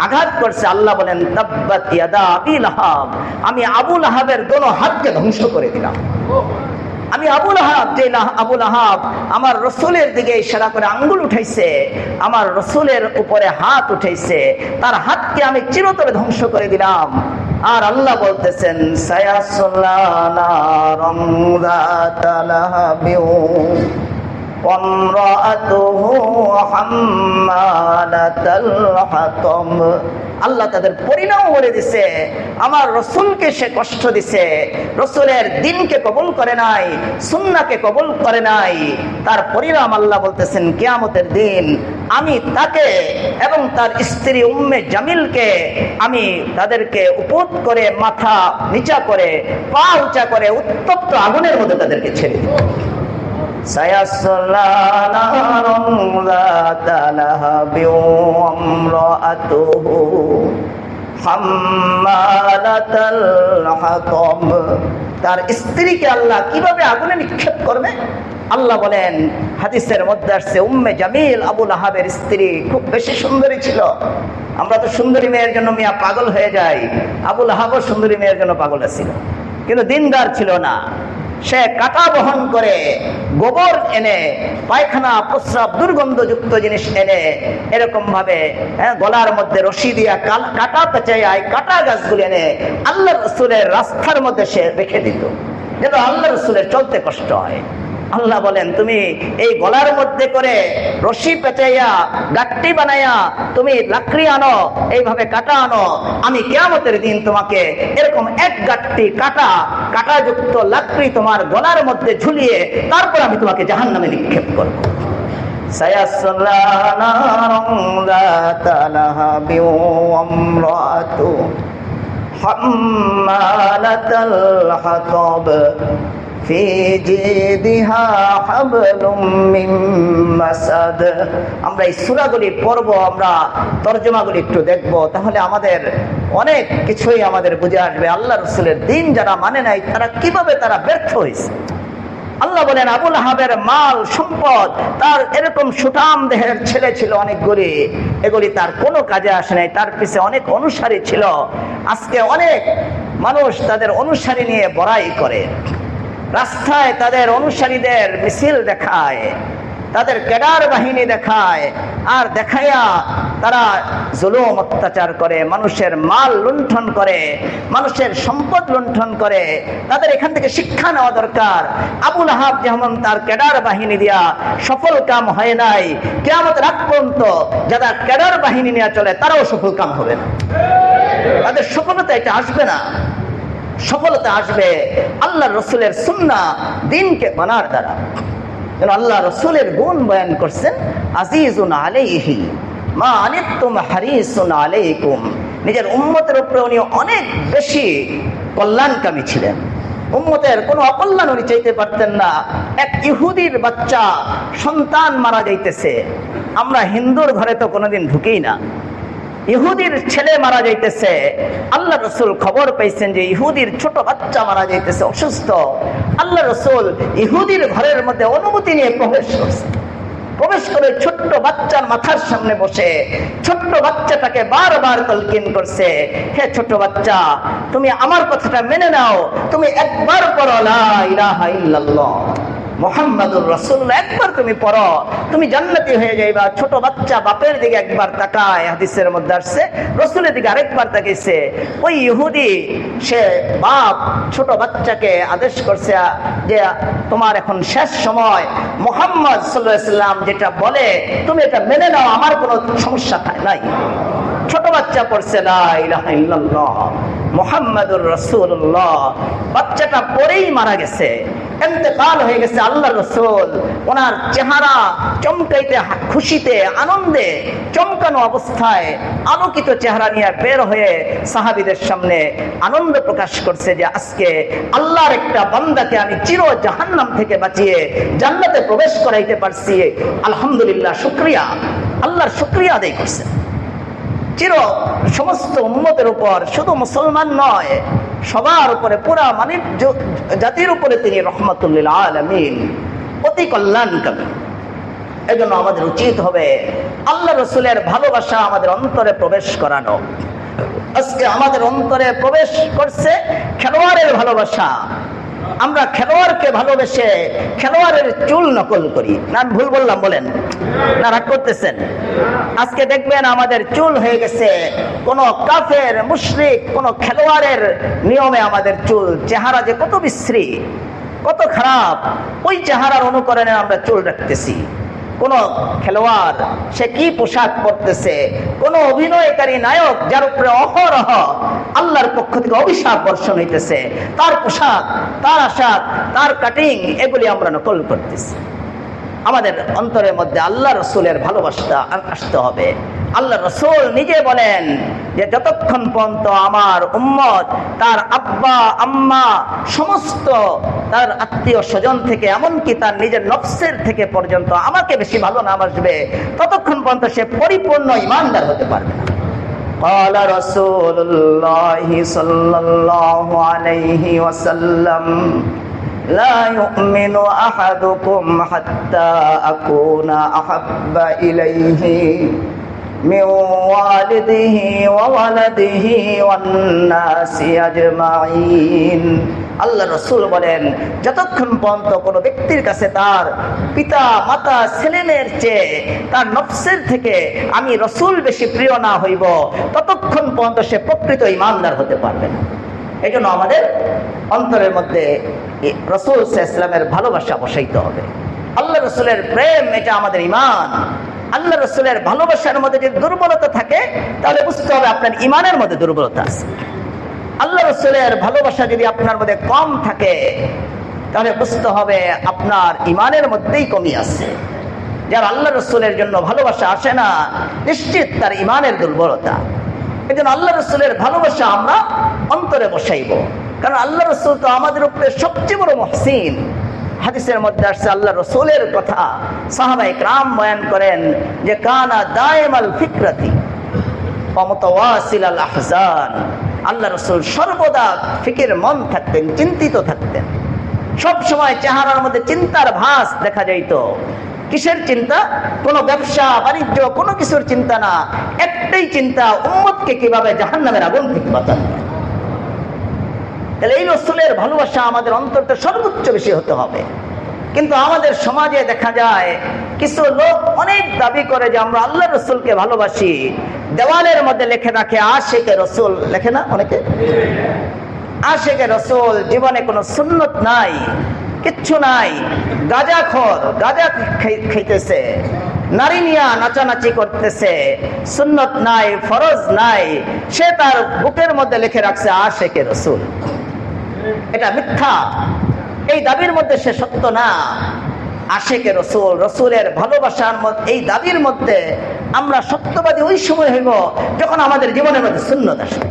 আঘাত করছে, আল্লাহ বলেন তাব্বাত ইয়াদা আবি লাহাব, আমি আবু লাহাবের দোনো হাতকে ধ্বংস করে দিলাম। আমি আবু লাহাব, যে আবু লাহাব আমার রসুলের দিকে ইশারা করে আঙ্গুল উঠাইছে, আমার রসুলের উপরে হাত উঠাইছে, তার হাতকে আমি চিরতরে ধ্বংস করে দিলাম। আর আল্লাহ বলতেছেন, সায়াসলা নারান যাতা লাহাবিন ওয়া ইমরাআতুহু হাম্মালাতাল হাতাব। আল্লাহ তাদের পরিণাম বলে দিছে, আমার রসুলকে সে কষ্ট দিছে, রসুলের দিনকে কবুল করে নাই, সুন্নাহকে কবুল করে নাই, তার পরিণাম আল্লাহ বলতেছেন কিয়ামতের দিন আমি তাকে এবং তার স্ত্রী উম্মে জামিলকে আমি তাদেরকে উপদ করে, মাথা নিচা করে, পা উঁচা করে উত্তপ্ত আগুনের মধ্যে তাদেরকে ছেড়ে দেব। সায়াসলা নারান যাতা লাহাবিন ওয়া ইমরাআতুহু হাম্মালাতাল হাতাব। তার স্ত্রীকে আল্লাহ কিভাবে আগুনে নিক্ষেপ করবে? আল্লাহ বলেন, হাদিসের মধ্যে আসছে, উম্মে জামিল আবু লাহাবের স্ত্রী খুব বেশি সুন্দরী ছিল। আমরা তো সুন্দরী মেয়ের জন্য মিয়া পাগল হয়ে যাই, আবু লাহাবও সুন্দরী মেয়ের জন্য পাগল ছিল, কিন্তু দিনদার ছিল না। সে কাঁটা বহন করে, গোবর এনে, পায়খানা প্রস্রাব দুর্গন্ধযুক্ত জিনিস এনে এরকম ভাবে গলার মধ্যে রশি দিয়া কাঁটা পেঁচাইয়া কাঁটা গাছগুলি এনে আল্লাহ রসুলের রাস্তার মধ্যে সে রেখে দিত, যেন আল্লাহ রসুলের চলতে কষ্ট হয়। আল্লাহ বলেন, তুমি এই গলার মধ্যে করে রশি পেঁচাইয়া গাট্টি বানাইয়া তুমি লাকড়ি আনো, এইভাবে কাটা আনো, আমি কিয়ামতের দিন তোমাকে এরকম এক গাট্টি কাটাযুক্ত লাকড়ি তোমার গলার মধ্যে ঝুলিয়ে তারপর আমি তোমাকে জাহান্নামে নিক্ষেপ করব। সায়াসলা নারান যাতা লাহাবিন ওয়া ইমরাআতুহু হাম্মালাতাল হাতাব ফি জিদিহা হাবলুম মিন মাসাদ। আমরা এই সূরাগুলি পড়ব, আমরা তরজমাগুলি একটু দেখব, তাহলে আমাদের অনেক কিছুই আমাদের বুঝে আসবে। আল্লাহ রাসূলের দ্বীন যারা মানে নাই তারা কিভাবে তারা ব্যর্থ হয়েছে। আল্লাহ বলেন, আবু লাহাবের মাল সম্পদ, তার এরকম সুঠাম দেহের ছেলে ছিল অনেকগুলি, এগুলি তার কোনো কাজে আসে নাই, তার পিছে অনেক অনুসারী ছিল। আজকে অনেক মানুষ তাদের অনুসারী নিয়ে বড়াই করে, রাস্তায় তাদের অনুসারীদের মিছিল দেখায়, তাদের ক্যাডার বাহিনী দেখায়, আর দেখাইয়া তারা জুলুম অত্যাচার করে, মানুষের মাল লুণ্ঠন করে, মানুষের সম্পদ লুণ্ঠন করে। তাদের এখান থেকে শিক্ষা নেওয়া দরকার। আবু লাহাব যেমন তার ক্যাডার বাহিনী দিয়া সফল কাম হয় নাই, কিয়ামতের আগ পর্যন্ত যারা ক্যাডার বাহিনী নিয়ে চলে তারাও সফল কাম হবে না, তাদের সফলতা এটা আসবে না। সফলতা আসবে আল্লাহ রসুলের সুন্নাহ দ্বীনকে মানার দ্বারা। আল্লাহ রসুলের গুণ বয়ান করছেন, আজিজুন আলাইহি মা আনিতুম হারিসুন আলাইকুম, নিজের উম্মতের উপরে উনি অনেক বেশি কল্যাণকামী ছিলেন। উম্মতের কোনো অকল্যাণ উনি চাইতে পারতেন না। এক ইহুদির বাচ্চা সন্তান মারা যাইতেছে, আমরা হিন্দুর ঘরে তো কোনোদিন ঢুকেই না, ইহুদির ছেলে মারা যাইতেছে, আল্লাহ রসুল খবর পাইছেন যে ইহুদির ছোট বাচ্চা মারা যাইতেছে অসুস্থ। আল্লাহ রসুল ইহুদির ঘরের মধ্যে অনুমতি নিয়ে প্রবেশ করছে। প্রবেশ করে ছোট্ট বাচ্চার মাথার সামনে বসে ছোট্ট বাচ্চাটাকে বারবার তলকিন করছে, হে ছোট বাচ্চা, তুমি আমার কথাটা মেনে নাও, তুমি একবার পড়ো লা ইলাহা ইল্লাল্লাহ মুহাম্মাদুর রাসূলুল্লাহ, একবার তুমি পড়ো, তুমি জান্নাতি হয়ে যাইবা। ছোট বাচ্চা বাপের দিকে একবার তাকায়, হাদিসের মধ্যে আসছে, রাসূলের দিকে আরেকবার তাকাইছে। ওই ইহুদি সে বাপ ছোট বাচ্চাকে আদেশ করছে যে তোমার এখন শেষ সময়, মুহাম্মদ সাল্লাল্লাহু আলাইহি ওয়াসাল্লাম যেটা বলে তুমি এটা মেনে নাও, আমার কোনো সমস্যা নাই। ছোট বাচ্চা পড়ছে লা ইলাহা ইল্লাল্লাহ মুহাম্মাদুর রাসূলুল্লাহ, বাচ্চাটা পরেই মারা গেছে, ইন্তেকাল হয়ে গেছে। আল্লাহ রাসূল ওনার চেহারা চমকাইতে, খুশিতে, আনন্দে চমকানো অবস্থায় আলোকিত চেহারা নিয়ে বের হয়ে সাহাবীদের সামনে আনন্দ প্রকাশ করছে যে আজকে আল্লাহর একটা বান্দাকে আমি চির জাহান্নাম থেকে বাঁচিয়ে জান্নাতে প্রবেশ করাইতে পারছি, আলহামদুলিল্লাহ, শুকরিয়া, আল্লাহর শুকরিয়া আদায় করছে। চির সমস্ত উম্মতের উপর, শুধু মুসলমান নয়, সবার উপরে, পুরা মানব জাতির উপরে তিনি রহমাতুল লিল আলামিন, অতি কল্যাণকামী। এজন্য আমাদের উচিত হবে আল্লাহ রসুলের ভালোবাসা আমাদের অন্তরে প্রবেশ করানো। আজকে আমাদের অন্তরে প্রবেশ করছে খেলোয়াড়ের ভালোবাসা। আমরা খেলোয়াড়কে ভালোবেসে খেলোয়াড়ের চুল নকল করি। না ভুল বললাম? বলেন না, রাগ করতেছেন? আজকে দেখবেন আমাদের চুল হয়ে গেছে কোন কাফের, মুশরিক, কোন খেলোয়াড়ের নিয়মে আমাদের চুল। চেহারা যে কত বিশ্রী, কত খারাপ, ওই চেহারার অনুকরণে আমরা চুল রাখতেছি। কোন খেলোয়াড় সে কি পোশাক পরতেছে, কোন অভিনয়কারী নায়ক যার উপরে অহরহ আল্লাহর পক্ষ থেকে অভিশাপ বর্ষণ হইতেছে, তার পোশাক, তার আশাক, তার কাটিং, এগুলি আমরা নকল করতেছি। আমাদের অন্তরের মধ্যে আল্লাহ রসুলের ভালোবাসা আসতে হবে। আল্লাহ রসুল নিজে বলেন যে যতক্ষণ পর্যন্ত আমার উম্মত তার আব্বা, আম্মা, সমস্ত তার আত্মীয় স্বজন থেকে, এমনকি তার নিজের নফসের থেকে পর্যন্ত আমাকে বেশি ভালো না বাসবে, ততক্ষণ পর্যন্ত সে পরিপূর্ণ ঈমানদার হতে পারবে না। قال رسول الله صلى الله عليه وسلم لا يؤمن أحدكم حتى أكون أحب إليه من والده وولده والناس أجمعين। আল্লাহ রসুল বলেন যতক্ষণ পর্যন্ত কোনো ব্যক্তির কাছে তার পিতা, মাতা, ছেলেমেয়ের চেয়ে তার নফসের থেকে আমি রসুল বেশি প্রিয় না হইব, ততক্ষণ পর্যন্ত সে প্রকৃত ঈমানদার হতে পারবে না। এই জন্য আমাদের অন্তরের মধ্যে রসুল সাল্লাল্লাহু আলাইহি ওয়াসাল্লামের ভালোবাসা বসাইতে হবে। আল্লাহ রসুলের প্রেম, এটা আমাদের ঈমান। আল্লাহ রসুলের ভালোবাসার মধ্যে যদি দুর্বলতা থাকে তাহলে বুঝতে হবে আপনার ঈমানের মধ্যে দুর্বলতা আছে। আল্লাহ রসুলের ভালোবাসা যদি আপনার মধ্যে কম থাকে তাহলে বুঝতে হবে আপনার ঈমানের মধ্যেই কমি আছে। যার আল্লাহ রসুলের জন্য ভালোবাসা আসে না, নিশ্চিত তার ঈমানের দুর্বলতা। এই জন্য আল্লাহ রসুলের ভালোবাসা আমরা অন্তরে বসাইব, কারণ আল্লাহ রসুল তো আমাদের উপরে সবচেয়ে বড় মুহসিন। হাদিসের মধ্যে আসছে আল্লাহ রসুলের কথা সাহাবায়ে কেরাম বয়ান করেন যে কানা দায়েমাল ফিকরাতি ওয়া মুতাওয়াসিলাল আহজান। আল্লাহ রসুল সর্বদা ফিকির মন থাকতেন, চিন্তিত থাকতেন। সব সময় চেহারার মধ্যে চিন্তার ভাস দেখা যাইত। কিসের চিন্তা? কোনো ব্যবসা বাণিজ্য, কোনো কিছুর চিন্তা না, একটাই চিন্তা, উম্মতকে কিভাবে জাহান্নামের আগুন থেকে বাঁচানো। তাহলে এই রসুলের ভালোবাসা আমাদের অন্তরতে সর্বোচ্চ বেশি হতে হবে। কিন্তু আমাদের সমাজে দেখা যায় কিছু লোক অনেক দাবি করে যে আমরা আল্লাহ রসুলকে ভালোবাসি, দেওয়ালের মধ্যে লিখে রাখে আশিকে রসুল, লেখে না অনেকে? আশিকে রসুল, জীবনে কোনো সুন্নত নাই, কিচ্ছু নাই, গাঁজাখোর, গাঁজা খাইতেছে, নারী নিয়া নাচানাচি করতেছে, সুন্নত নাই, ফরজ নাই, সে তার বুকের মধ্যে লিখে রাখছে আশিকে রসুল। এটা মিথ্যা, এই দাবির মধ্যে সে সত্য না। আশেকে রসুল, রসুলের ভালোবাসার মধ্যে, এই দাবির মধ্যে আমরা সত্যবাদী ওই সময় হইব যখন আমাদের জীবনের মধ্যে সুন্নত আসবে।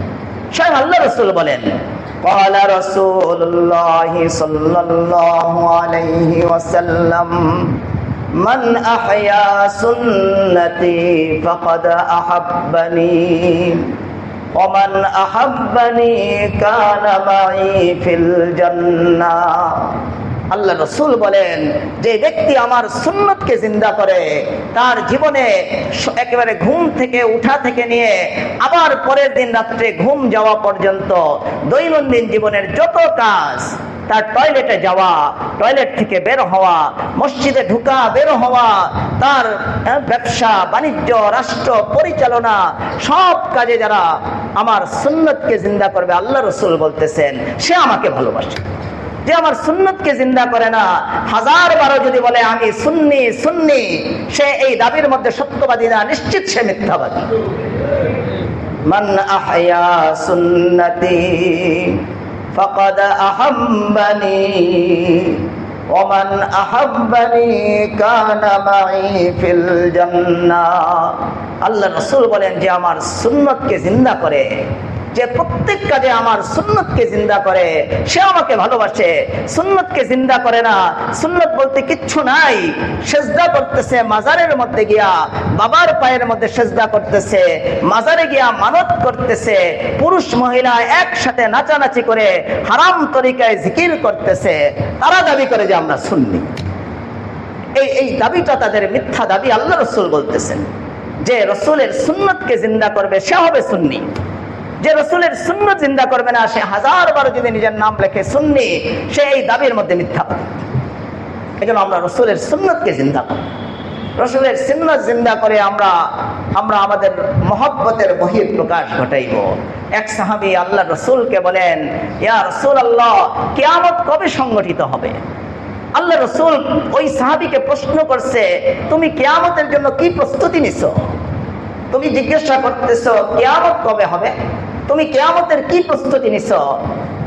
স্বয়ং আল্লাহ রসুল বলেন, قال رسول الله صلى الله عليه وسلم من أحيا سنتي فقد أحبني ومن أحبني كان معي في الجنة। আল্লাহ রসুল বলেন, যে ব্যক্তি আমার সুন্নতকে জিন্দা করে, তার জীবনে একেবারে ঘুম থেকে উঠা থেকে নিয়ে আবার পরের দিন রাত্রে ঘুম যাওয়া পর্যন্ত দৈনন্দিন জীবনের যত কাজ, তার টয়লেটে যাওয়া, টয়লেট থেকে বের হওয়া, মসজিদে ঢুকা বের হওয়া, তার ব্যবসা বাণিজ্য, রাষ্ট্র পরিচালনা, সব কাজে যারা আমার সুন্নতকে জিন্দা করবে, আল্লাহ রসুল বলতেছেন সে আমাকে ভালোবাসে। যে আমার সুন্নতকে জিন্দা করে না, হাজার বারো যদি বলে আমি সুন্নি সুন্নি, সে এই দাবির মধ্যে সত্যবাদী না, নিশ্চিত সে মিথ্যাবাদী। মান আহয়া সুন্নতি ফাকাদ আহাব্বানি ওয়া মান আহাব্বানি কানা মাই ফিল জান্নাহ। আল্লাহ রাসূল বলেন, যে আমার সুন্নতকে জিন্দা করে, যে প্রত্যেক কাজে আমার সুন্নতকে জিন্দা করে, সে আমাকে ভালোবাসে। সুন্নতকে জিন্দা করে না, সুন্নত বলতে কিচ্ছু নাই, সেজদা করতেছে মাজারের মধ্যে গিয়া, বাবার পায়ের মধ্যে সেজদা করতেছে, মাজারে গিয়া মানত করতেছে, পুরুষ মহিলা একসাথে নাচানাচি করে হারাম তরিকায় জিকির করতেছে, তারা দাবি করে যে আমরা সুন্নি। এই দাবিটা তাদের মিথ্যা দাবি। আল্লাহ রসুল বলতেছেন, যে রসুলের সুন্নতকে জিন্দা করবে সে হবে সুন্নি। যে রসুলের সুন্নত জিন্দা করবে না, সে হাজার বার যদি নিজের নাম লেখে সুন্নি, সে এই দাবির মধ্যে মিথ্যাবাদী। এই জন্য আমরা রসুলের সুন্নতকে জিন্দা করি। রসুলের সুন্নত জিন্দা করে আমরা আমাদের মহব্বতের বহির প্রকাশ ঘটাইব। এক সাহাবী আল্লাহ রসুলকে বলেন, ইয়া রাসূলুল্লাহ, কিয়ামত কবে সংগঠিত হবে? আল্লাহ রসুল ওই সাহাবীকে প্রশ্ন করছে, তুমি কিয়ামতের জন্য কি প্রস্তুতি নিছো? তুমি জিজ্ঞাসা করতেছো কিয়ামত কবে হবে, তুমি কিয়ামতের কি প্রস্তুতি নিছো?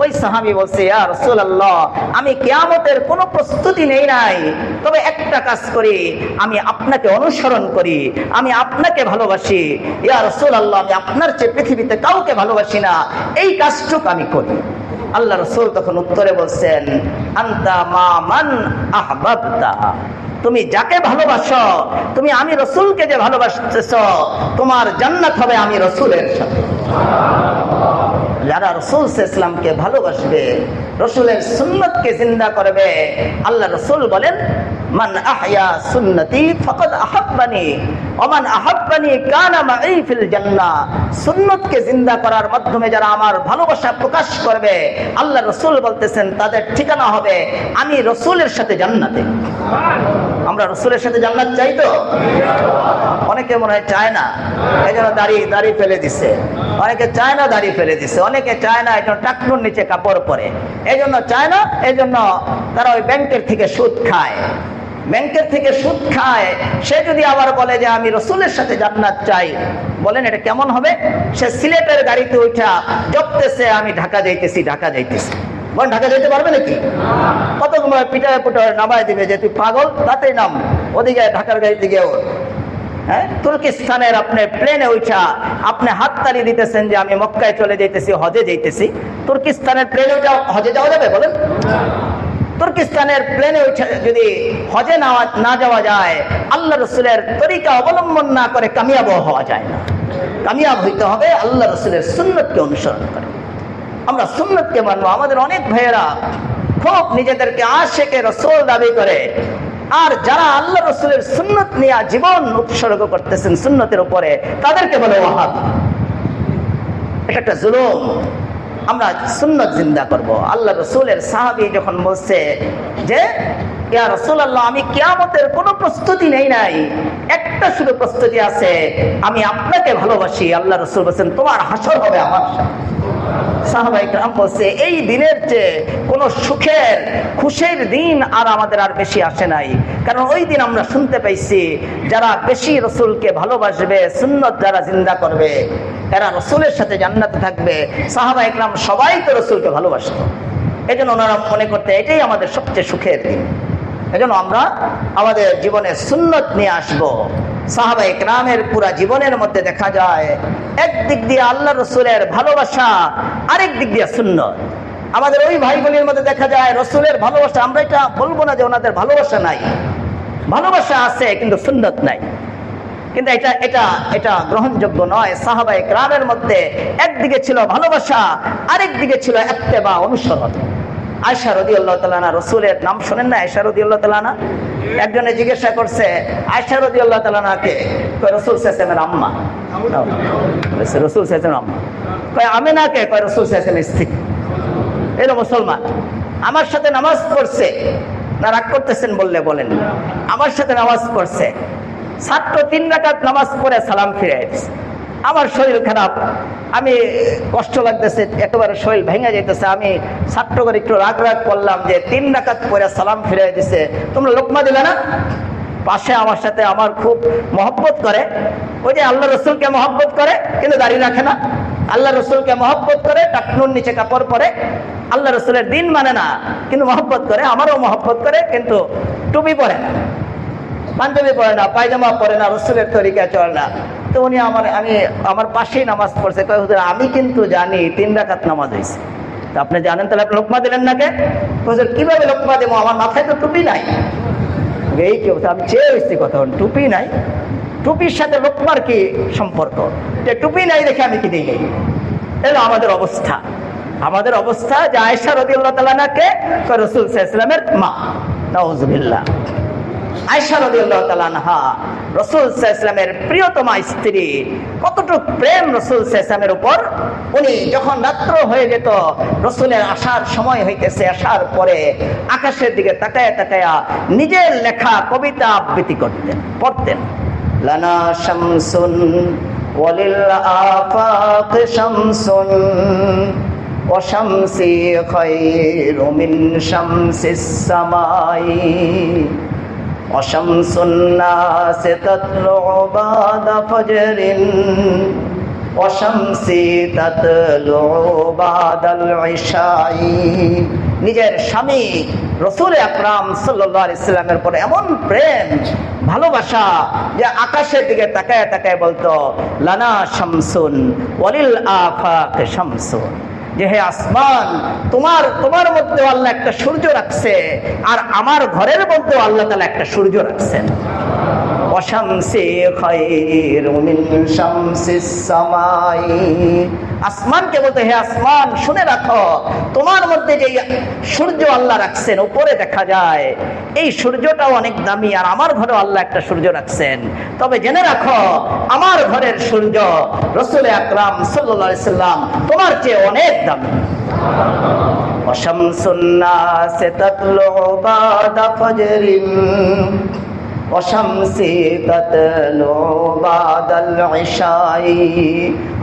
ওই সাহাবী বলছে, ইয়া রাসূলুল্লাহ, আমি কিয়ামতের কোনো প্রস্তুতি নেই নাই, তবে একটা কাজ করি, আমি আপনাকে অনুসরণ করি, আমি আপনাকে ভালোবাসি। ইয়া রাসূলুল্লাহ, আমি আপনার চেয়ে পৃথিবীতে কাউকে ভালোবাসি না, এই কাজটুকু আমি করি। আল্লাহ রাসূল তখন উত্তরে বলছেন, আনতা মা মান আহবাবতা, তুমি যাকে ভালোবাসো, তুমি আমি রসুলকে যে ভালোবাসতেছ, তোমার জান্নাত হবে আমি রসুলের সাথে। যারা রসুল ইসলামকে ভালোবাসবে, রসুলের সুন্নতকে জিন্দা করবে, আল্লাহ রসুল বলেন, মান আহয়া সুন্নতি ফাকাদ আহাব্বানি ওয়া মান আহাব্বানি কানা মাই ফিল জান্নাহ। সুন্নতকে জিন্দা করার মাধ্যমে যারা আমার ভালোবাসা প্রকাশ করবে, আল্লাহ রসুল বলতেছেন তাদের ঠিকানা হবে আমি রসুলের সাথে জান্নাতে। আমরা রসুলের সাথে জান্নাত চাই তো? অনেকে মনে হয় চায় না, এই জন্য দাড়ি ফেলে দিছে। অনেকে চায় না, দাড়ি ফেলে দিছে। অনেকে চায় না, এই জন্য টাকনুর নিচে কাপড় পরে, এই জন্য চায় না, এই জন্য তারা ওই ব্যাংকের থেকে সুদ খায়। ব্যাংকের থেকে সুদ খায়, সে যদি আবার বলে যে আমি রসুলের সাথে জান্নাত চাই, বলেন এটা কেমন হবে? সে সিলেটের গাড়িতে উঠা জপতেছে, আমি ঢাকা যাইতেছি, ঢাকা যাইতেছি। বলেন ঢাকা যেতে পারবে নাকি? কতগুলো পিটায় পুটায় নামায় দিবে যে তুই পাগল, তাতেই নাম, ওদিকে ঢাকার গাড়িতে গিয়ে। হ্যাঁ, তুর্কিস্তানের আপনি প্লেনে উঠা আপনি হাততালি দিতেছেন যে আমি মক্কায় চলে যাইতেছি, হজে যাইতেছি। তুর্কিস্তানের প্লেনে উঠা হজে যাওয়া যাবে? বলেন। তুর্কিস্তানের প্লেনে উঠে যদি হজে না যাওয়া যায়, আল্লাহ রসুলের তরিকা অবলম্বন না করে কামিয়াব হওয়া যায় না। কামিয়াব হইতে হবে আল্লাহ রসুলের সুন্নতকে অনুসরণ করে। আমরা সুন্নতকে মানবো। আমাদের অনেক ভাইয়েরা খুব নিজেদেরকে আশেকে রসুল দাবি করে, আর যারা আল্লাহ রসুলের সুন্নত নিয়ে জীবন উৎসর্গ করতেছেন সুন্নতের উপরে, তাদেরকে বলে ওয়াহাবি। এটা একটা জুলুম। আমরা সুন্নত জিন্দা করব। আল্লাহ রসুলের সাহাবী যখন বলছে যে ইয়া রাসূলুল্লাহ, আমি কিয়ামতের কোনো প্রস্তুতি নেই নাই, একটা শুধু প্রস্তুতি আছে, আমি আপনাকে ভালোবাসি। আল্লাহ রসুল বলছেন তোমার হাসর হবে আমার সাথে। সাহাবায়ে কেরাম বলছে এই দিনের চেয়ে কোন সুখের খুশির দিন আর আমাদের আর বেশি আসে নাই। কারণ ওই দিন আমরা শুনতে পাইছি যারা বেশি রসুলকে ভালোবাসবে, সুন্নত যারা জিন্দা করবে, এরা রসুলের সাথে জান্নাতে থাকবে। সাহাবায়ে কেরাম সবাই তো রসুলকে ভালোবাসতো, এই জন্য ওনারা মনে করতে এটাই আমাদের সবচেয়ে সুখের দিন। এজন্য আমরা আমাদের জীবনে সুন্নত নিয়ে আসব। সাহাবায়ে কেরামের পুরা জীবনের মধ্যে দেখা যায় একদিক দিয়ে আল্লাহ রসুলের ভালোবাসা, আরেক দিক দিয়ে সুন্নত। আমাদের ওই ভাইগুলির মধ্যে দেখা যায় রসুলের ভালোবাসা, আমরা এটা বলবো না যে ওনাদের ভালোবাসা নাই, ভালোবাসা আছে কিন্তু সুন্নত নাই, কিন্তু এটা এটা এটা গ্রহণযোগ্য নয়। সাহাবায়ে কেরামের মধ্যে একদিকে ছিল ভালোবাসা, আরেক দিকে ছিল ইত্তেবা, অনুসরণ। আয়েশা রাদিয়াল্লাহু তাআলা আনহা, রসুলের নাম শোনেন না আয়েশা রাদিয়াল্লাহু তাআলা আনহা? একজনে জিজ্ঞাসা করছে আয়েশা রাদিয়াল্লাহু তাআলা আনহাকে, কয় রাসূল সাল্লাল্লাহু আলাইহি ওয়াসাল্লামের আম্মা। রাসূল সাল্লাল্লাহু আলাইহি ওয়াসাল্লাম আম্মা। কয় আমিনাকে, কয় রাসূল সাল্লাল্লাহু আলাইহি ওয়াসাল্লামের স্ত্রী। এরা মুসলমান, আমার সাথে নামাজ পড়ছে না, রাগ করতেছেন বললে বলেন, আমার সাথে নামাজ পড়ছে, ছাত্র 3 রাকাত নামাজ পড়ে সালাম ফিরে দিচ্ছে। আমার শরীর খারাপ, আমি কষ্ট লাগতেছে, একেবারে শরীর ভেঙে যেতেছে, আমি ছাত্র করে একটু রাগ করলাম যে 3 রাকাত পড়ে সালাম ফিরে দিছে, তোমরা লোকমা দিলে না? পাশে আমার সাথে আমার খুব মহব্বত করে, ওই যে আল্লাহ রসুলকে মহব্বত করে কিন্তু দাড়ি রাখে না, আল্লাহ রসুলকে মহব্বত করে টাকনুর নিচে কাপড় পরে, আল্লাহ রসুলের দিন মানে না কিন্তু মহব্বত করে, আমারও মহব্বত করে কিন্তু টুপি পরে না, পাঞ্জাবি পরে না, পায়জামা পরে না, রসুলের তরিকা চলে না। তো উনি আমার পাশেই নামাজ পড়ছে, কয় হুজুর আমি কিন্তু জানি 3 রাকাত নামাজ হয়েছে। তো আপনি জানেন, তাহলে আপনি লোকমা দিলেন না কে? হুজুর কিভাবে লোকমা দেবো, আমার মাথায় তো টুপি নাই। এই কি আমি চেয়ে হয়েছি কথা, টুপি নাই, টুপির সাথে লোকমার কি সম্পর্ক? যে টুপি নাই দেখে আমি কি দিই? এলো আমাদের অবস্থা, আমাদের অবস্থা যে আয়েশা রাদিয়াল্লাহু তাআলা আনহাকে রাসূল সাল্লাল্লাহু আলাইহি ওয়াসাল্লামের মা, নাউযুবিল্লাহ। আয়েশা রাদিয়াল্লাহু তাআলা আনহা রাসূল সাল্লাল্লাহু আলাইহি ওয়াসাল্লামের প্রিয়তমা স্ত্রী, কতটুকু প্রেম রাসূল সাল্লাল্লাহু আলাইহি ওয়াসাল্লামের উপর। উনি যখন রাত্র হয়ে যেত, রাসূলের আসার সময় হইতেছে, আসার পরে আকাশের দিকে তাকায়া তাকায়া নিজের লেখা কবিতা আবৃত্তি করতেন, পড়তেন। লানা শামসুন ওয়ালিল আফাক শামসুন ওয়া শামসি খায়রু মিন শামসিস সামাই ওয়া শামসুন নাসি তাতলু'ু বা'দা ফাজরিন ওয়া শামসি তাতলু'ু বা'দাল ইশাই। নিজের স্বামী রাসূল আকরাম সাল্লাল্লাহু আলাইহি ওয়াসাল্লামের পরে এমন প্রেম ভালোবাসা যে আকাশের দিকে তাকায় তাকায় বলতো লানা শামসুন ওয়ালিল আফাক শামসুন, যে হে আসমান, তোমার মধ্যে আল্লাহ একটা সূর্য রাখছে, আর আমার ঘরের মধ্যে আল্লাহ তাআলা একটা সূর্য রাখছেন। ওয়া শামসি খায়রু মিন শামসিস সামাই, আসমানকে বলতে হে আসমান শুনে রাখো, তোমার মধ্যে যে সূর্য আল্লাহ রাখছেন উপরে দেখা যায়, এই সূর্যটাও অনেক দামি, আর আমার ঘরে আল্লাহ একটা সূর্য রাখছেন। তবে জেনে রাখো আমার ঘরের সূর্য রাসূল আকরাম সাল্লাল্লাহু আলাইহি ওয়াসাল্লাম তোমার চেয়ে অনেক দামি। ওয়া শামসুন নাসি তাতলু'ু বা'দা ফাজরিন ওয়া শামসি তাতলু'ু বা'দাল ইশাই।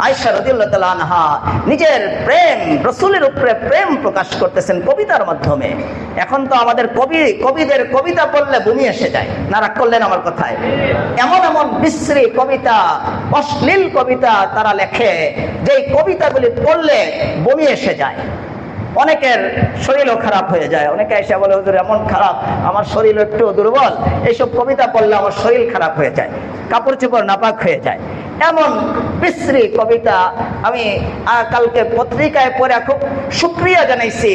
আয়েশা রাদিয়াল্লাহু তাআলা আনহা নিজের প্রেম, রাসূলের উপরে প্রেম প্রকাশ করতেছেন কবিতার মাধ্যমে। এখন তো আমাদের কবিদের কবিতা পড়লে বমি এসে যায়, না রাগ করলেন আমার কথায়? এমন এমন বিশ্রী কবিতা, অশ্লীল কবিতা তারা লেখে, যে কবিতাগুলি পড়লে বমি এসে যায়। অনেকের শরীরও খারাপ হয়ে যায়, অনেকে এসে বলে হুজুর এমন খারাপ, আমার শরীর একটু দুর্বল, এইসব কবিতা পড়লে আমার শরীর খারাপ হয়ে যায়, কাপড় চোপড় নাপাক হয়ে যায়। এমন বিশ্রী কবিতা আমি কালকে পত্রিকায় পড়ে খুব শুকরিয়া জানাইছি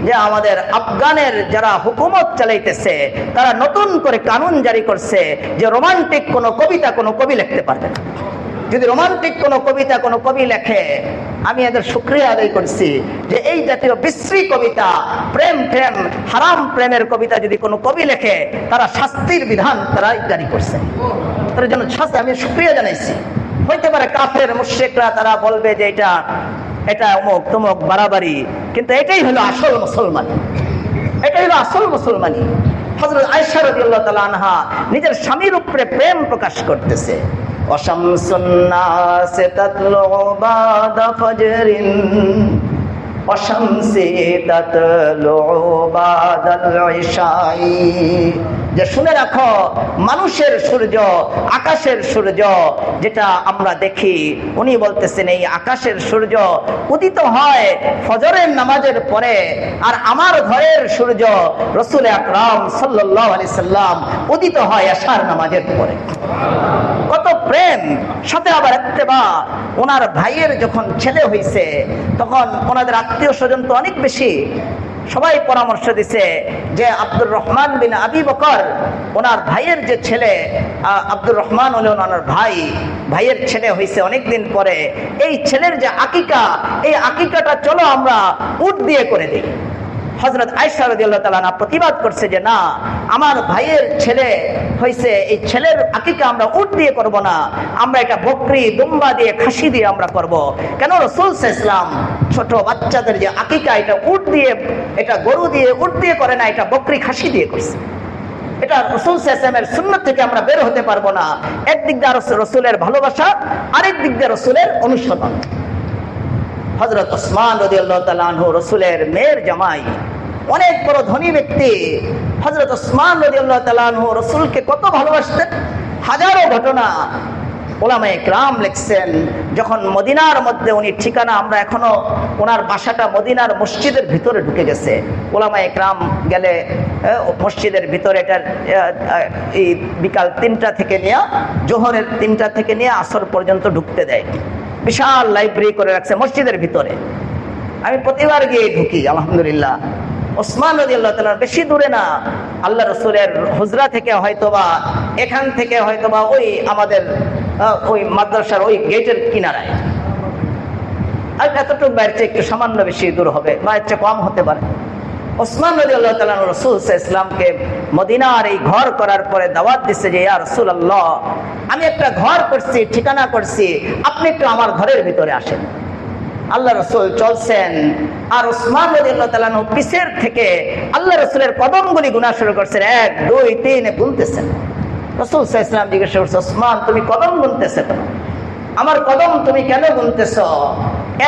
যে আমাদের আফগানের যারা হুকুমত চালাইতেছে তারা নতুন করে কানুন জারি করছে যে রোমান্টিক কোনো কবিতা কোনো কবি লিখতে পারবে না। যদি রোমান্টিক কোনো কবিতা কোনো কবি লেখে, আমি এদের শুকরিয়া আদায় করছি যে এই জাতীয় বিশ্রী কবিতা, প্রেম হারাম প্রেমের কবিতা যদি কোনো কবি লেখে, তারা শাস্তির বিধান তারা জারি করছে, তার জন্য শাস্তি আমি শুকরিয়া জানাইছি। হইতে পারে কাফের মুশরিকরা তারা বলবে যে এটা অমুক তমুক বাড়াবাড়ি, কিন্তু এটাই হলো আসল মুসলমানি, এটাই হলো আসল মুসলমানি। হযরত আয়েশা রাদিয়াল্লাহু তাআলা আনহা নিজের স্বামীর উপরে প্রেম প্রকাশ করতেছে। ওয়া শামসুন নাসি তাতলু'ু বা'দা ফাজরিন ওয়া শামসি তাতলু'ু বা'দাল ইশাই। যে শুনে রাখো, মানুষের সূর্য, আকাশের সূর্য যেটা আমরা দেখি, উনি বলতেছেন এই আকাশের সূর্য উদিত হয় ফজরের নামাজের পরে, আর আমার ঘরের সূর্য রাসূল আকরাম সাল্লাল্লাহু আলাইহি সাল্লাম উদিত হয় এশার নামাজের পরে। কত প্রেম, সাথে আবার ইত্তেবা। ওনার ভাইয়ের যখন ছেলে হয়েছে, তখন ওনাদের আত্মীয় স্বজন তো অনেক বেশি, সবাই পরামর্শ দিছে যে আব্দুর রহমান বিন আবি বকর, ওনার ভাইয়ের যে ছেলে আব্দুর রহমান হলেন ওনার ভাই, ভাইয়ের ছেলে হয়েছে অনেকদিন পরে, এই ছেলের যে আকিকা, এই আকিকাটা চলো আমরা উট দিয়ে করে দিই। হযরত আয়েশা রাদিয়াল্লাহু তাআলা আনহা প্রতিবাদ করছে যে না, আমার ভাইয়ের ছেলে হয়েছে, এই ছেলের আকিকা আমরা উট দিয়ে করব না, আমরা এটা বকরি, দুম্বা দিয়ে, খাসি দিয়ে আমরা করব। কেন? রাসূল সাল্লাল্লাহু আলাইহি ওয়াসাল্লাম ছোট বাচ্চাদের যে আকিকা, এটা উট দিয়ে, এটা গরু দিয়ে, উট দিয়ে করে না, এটা বকরি, খাসি দিয়ে করছে। এটা রাসূল সাল্লাল্লাহু আলাইহি ওয়াসাল্লামের সুন্নাত থেকে আমরা বের হতে পারবো না। একদিক দিয়ে রাসূলের ভালোবাসা, আরেক দিক দিয়ে রাসূলের অনুসরণ। হযরত ওসমান রাদিয়াল্লাহু তাআলা আনহু রাসূলের মেয়ের জামাই, অনেক বড় ধনী ব্যক্তি। হযরত ওসমান রাদিয়াল্লাহু তাআলা আনহু রাসূলকে কত ভালোবাসতেন, হাজারো ঘটনা উলামায়ে কেরাম লিখছেন। যখন মদিনার মধ্যে উনি ঠিকানা, আমরা এখনো ওনার বাসাটা মদিনার মসজিদের ভিতরে ঢুকে গেছে। উলামায়ে কেরাম গেলে মসজিদের ভিতরে, এটা এই বিকাল 3টা থেকে নিয়ে, জোহরের 3টা থেকে নিয়ে আসর পর্যন্ত ঢুকতে দেয়। বিশাল লাইব্রেরি করে রাখছে মসজিদের ভিতরে। আমি প্রতিবার গিয়ে ঢুকি, আলহামদুলিল্লাহ। ওসমান রাদিয়াল্লাহু তাআলা বেশি দূরে না, আল্লাহ রাসূলের হুজরা থেকে হয়তোবা, এখান থেকে হয়তোবা ওই আমাদের ওই মাদ্রাসার ওই গেটের কিনারায়, আর এতটুকু বাইরে একটু সামান্য বেশি দূর হবে, বা একটু কম হতে পারে। ওসমান রাদিয়াল্লাহু তাআলা রাসূল সাল্লাল্লাহু আলাইহি ওয়াসাল্লামকে মদিনার এই ঘর করার পরে দাওয়াত দিচ্ছে যে ইয়া রাসূলুল্লাহ, আমি একটা ঘর করছি, ঠিকানা করছি, আপনি একটু আমার ঘরের ভিতরে আসেন। আল্লাহ রাসূল চলছেন, আর ওসমান রাদিয়াল্লাহু তাআলা পিছের থেকে আল্লাহ রাসূলের কদমগুলি গুনা শুরু করছেন, 1 2 3 গুনতেছেন। রাসূল সাল্লাল্লাহু আলাইহি ওয়াসাল্লাম জিজ্ঞাসা করছে, ওসমান তুমি কদম গুনতেছ কেন? আমার কদম তুমি কেন গুনতেছ?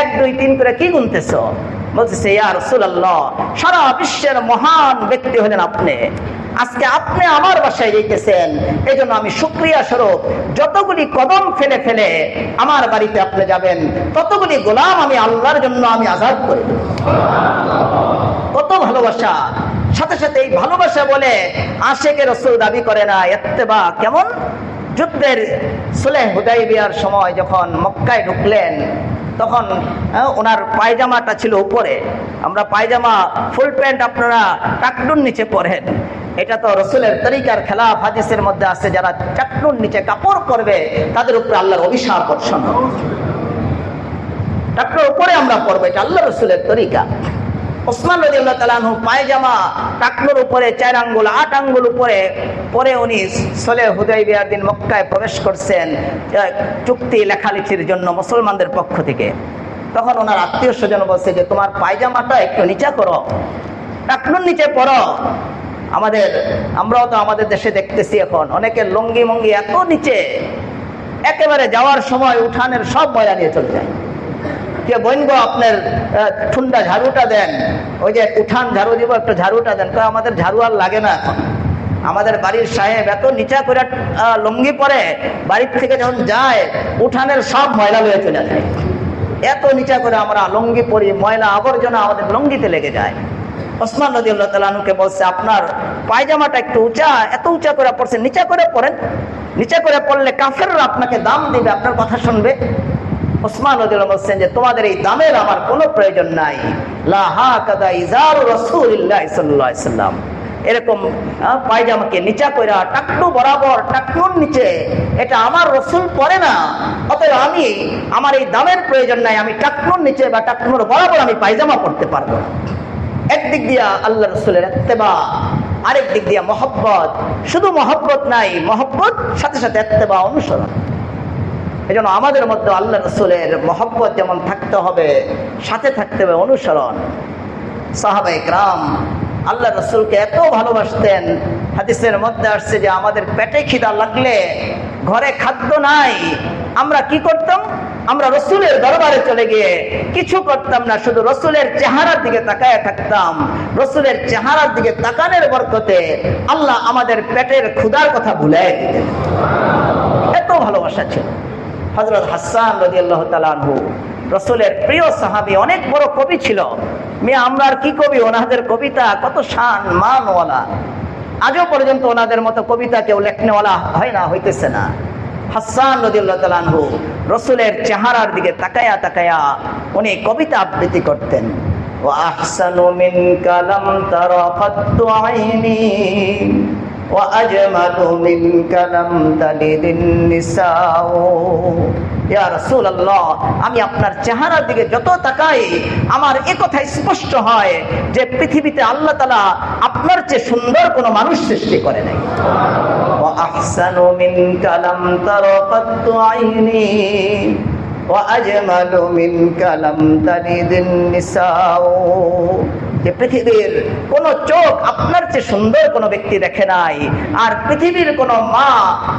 1 2 3 করে কি গুনতেছ? বলতেছে ইয়া রাসূলুল্লাহ, সারা বিশ্বের মহান ব্যক্তি হলেন আপনি, আজকে আপনি আমার বাসায় যাইতেছেন, এই জন্য আমি শুকরিয়া স্বরূপ যতগুলি কদম ফেলে ফেলে আমার বাড়িতে আপনি যাবেন, ততগুলি গোলাম আমি আল্লাহর জন্য আমি আজাদ করে দেব। কত ভালোবাসা! সাথে সাথে এই ভালোবাসা বলে আশেকে রাসূল দাবি করে না, ইত্তেবা। কেমন? যুদ্ধের সুলহ হুদাইবিয়ার সময় যখন মক্কায় ঢুকলেন, তখন ওনার পায়জামাটা ছিল উপরে। আমরা পায়জামা, ফুল প্যান্ট আপনারা টাকনুর নিচে পরেন, এটা তো রাসূলের তরিকার খেলাফ। হাদিসের মধ্যে আছে যারা টাকনুর নিচে কাপড় পরবে তাদের উপরে আল্লাহর অভিশাপ বর্ষণ হবে। টাকনুর উপরে আমরা পরবো, এটা আল্লাহ রাসূলের তরিকা। ওসমান রাদিয়াল্লাহু তাআলা আনহু পায়জামা টাকনুর উপরে 4 আঙ্গুল 8 আঙ্গুল উপরে পরে উনি সুলহ হুদাইবিয়ার দিন মক্কায় প্রবেশ করছেন চুক্তি লেখালেখির জন্য মুসলমানদের পক্ষ থেকে। তখন ওনার আত্মীয় স্বজন বলছে যে তোমার পায়জামাটা একটু নিচা করো, টাকনুর নিচে পরো। আমরাও তো আমাদের দেশে দেখতেছি এখন অনেকের লুঙ্গি মঙ্গি এত নিচে, একেবারে যাওয়ার সময় উঠানের সব ময়লা নিয়ে চলে যায়। যে বইনগ আপনার ঠুন্ডা ঝাড়ুটা দেন, ওই যে উঠান ঝাড়ু দিব, একটু ঝাড়ুটা দেন। আমাদের ঝাড়ু আর লাগে না এখন। আমাদের বাড়ির সাহেব এত নিচা করে লুঙ্গি পরে, বাড়ির থেকে যখন যায় উঠানের সব ময়লা লয়ে চলে যায়। এত নিচা করে আমরা লুঙ্গি পরি, ময়লা আবর্জনা আমাদের লুঙ্গিতে লেগে যায়। ওসমান রাদিয়াল্লাহু তাআলা আনহুকে বলছে আপনার পায়জামাটা একটু উঁচা, এত উঁচা করে পড়ছেন, নিচা করে পড়েন। নিচা করে পড়লে কাফেররা আপনাকে দাম দিবে, আপনার কথা শুনবে। ওসমান রাদিয়াল্লাহু বলছেন যে তোমাদের এই দামের আমার কোনো প্রয়োজন নাই। লা হাকাদা ইজারু রাসূলিল্লাহ সাল্লাল্লাহু আলাইহি ওয়াসাল্লাম, এরকম পায়জামাকে নিচা কইরা টাকনু বরাবর, টাকনুর নিচে, এটা আমার রাসূল পরে না। অতএব আমি, আমার এই দামের প্রয়োজন নাই, আমি টাকনুর নিচে বা টাকনুর বরাবর আমি পায়জামা পরতে পারবো না। একদিক দিয়া আল্লাহ রাসূলের ইত্তেবা, আরেক দিক দিয়া মহব্বত। শুধু মহব্বত নাই, মহব্বত সাথে সাথে ইত্তেবা, অনুসরণ। এজন্য আমাদের মধ্যে আল্লাহ রাসূলের মহব্বত যেমন থাকতে হবে, সাথে থাকতে হবে অনুসরণ। সাহাবায়ে কেরাম আল্লাহ রাসূলকে এত ভালোবাসতেন, হাদিসের মধ্যে আসছে যে আমাদের পেটে খিদা লাগলে, ঘরে খাদ্য নাই, আমরা কি করতাম? আমরা রসুলের দরবারে চলে গিয়ে কিছু করতাম না, শুধু রসুলের চেহারার দিকে তাকায় থাকতাম। রসুলের চেহারার দিকে তাকানোর বরকতে আল্লাহ আমাদের পেটের ক্ষুধার কথা ভুলে দিতেন। এত ভালোবাসা ছিল। হযরত হাসান রাদিয়াল্লাহু তাআলা আনহু রসুলের প্রিয় সাহাবী, অনেক বড় কবি ছিল। আমরা আর কি কবি, ওনাদের কবিতা কত শান মানওয়ালা। আজও পর্যন্ত ওনাদের মতো কবিতা কেউ লেখনেওয়ালা হয় না, হইতেছে না। হাসান রাদিয়াল্লাহু তাআলা আনহু রসুলের চেহারার দিকে তাকায়া তাকায়া উনি কবিতা আবৃত্তি করতেন। ওয়া আহসানু মিনকা লাম তারা কাত্তু আইনি ওয়া আজমালু মিনকা লাম তালিদিন নিসাউ। ইয়া রাসূলুল্লাহ, আমি আপনার চেহারার দিকে যত তাকাই আমার এই কথা স্পষ্ট হয় যে পৃথিবীতে আল্লাহ তাআলা আপনার চেয়ে সুন্দর কোনো মানুষ সৃষ্টি করে নাই। ওয়া আহসানু মিনকা লাম তারা কাত্তু আইনি ওয়া আজমালু মিনকা লাম তালিদিন নিসাউ। যে পৃথিবীর কোন চোখ আপনার চেয়ে সুন্দর কোন ব্যক্তি দেখে নাই, আর পৃথিবীর কোন মা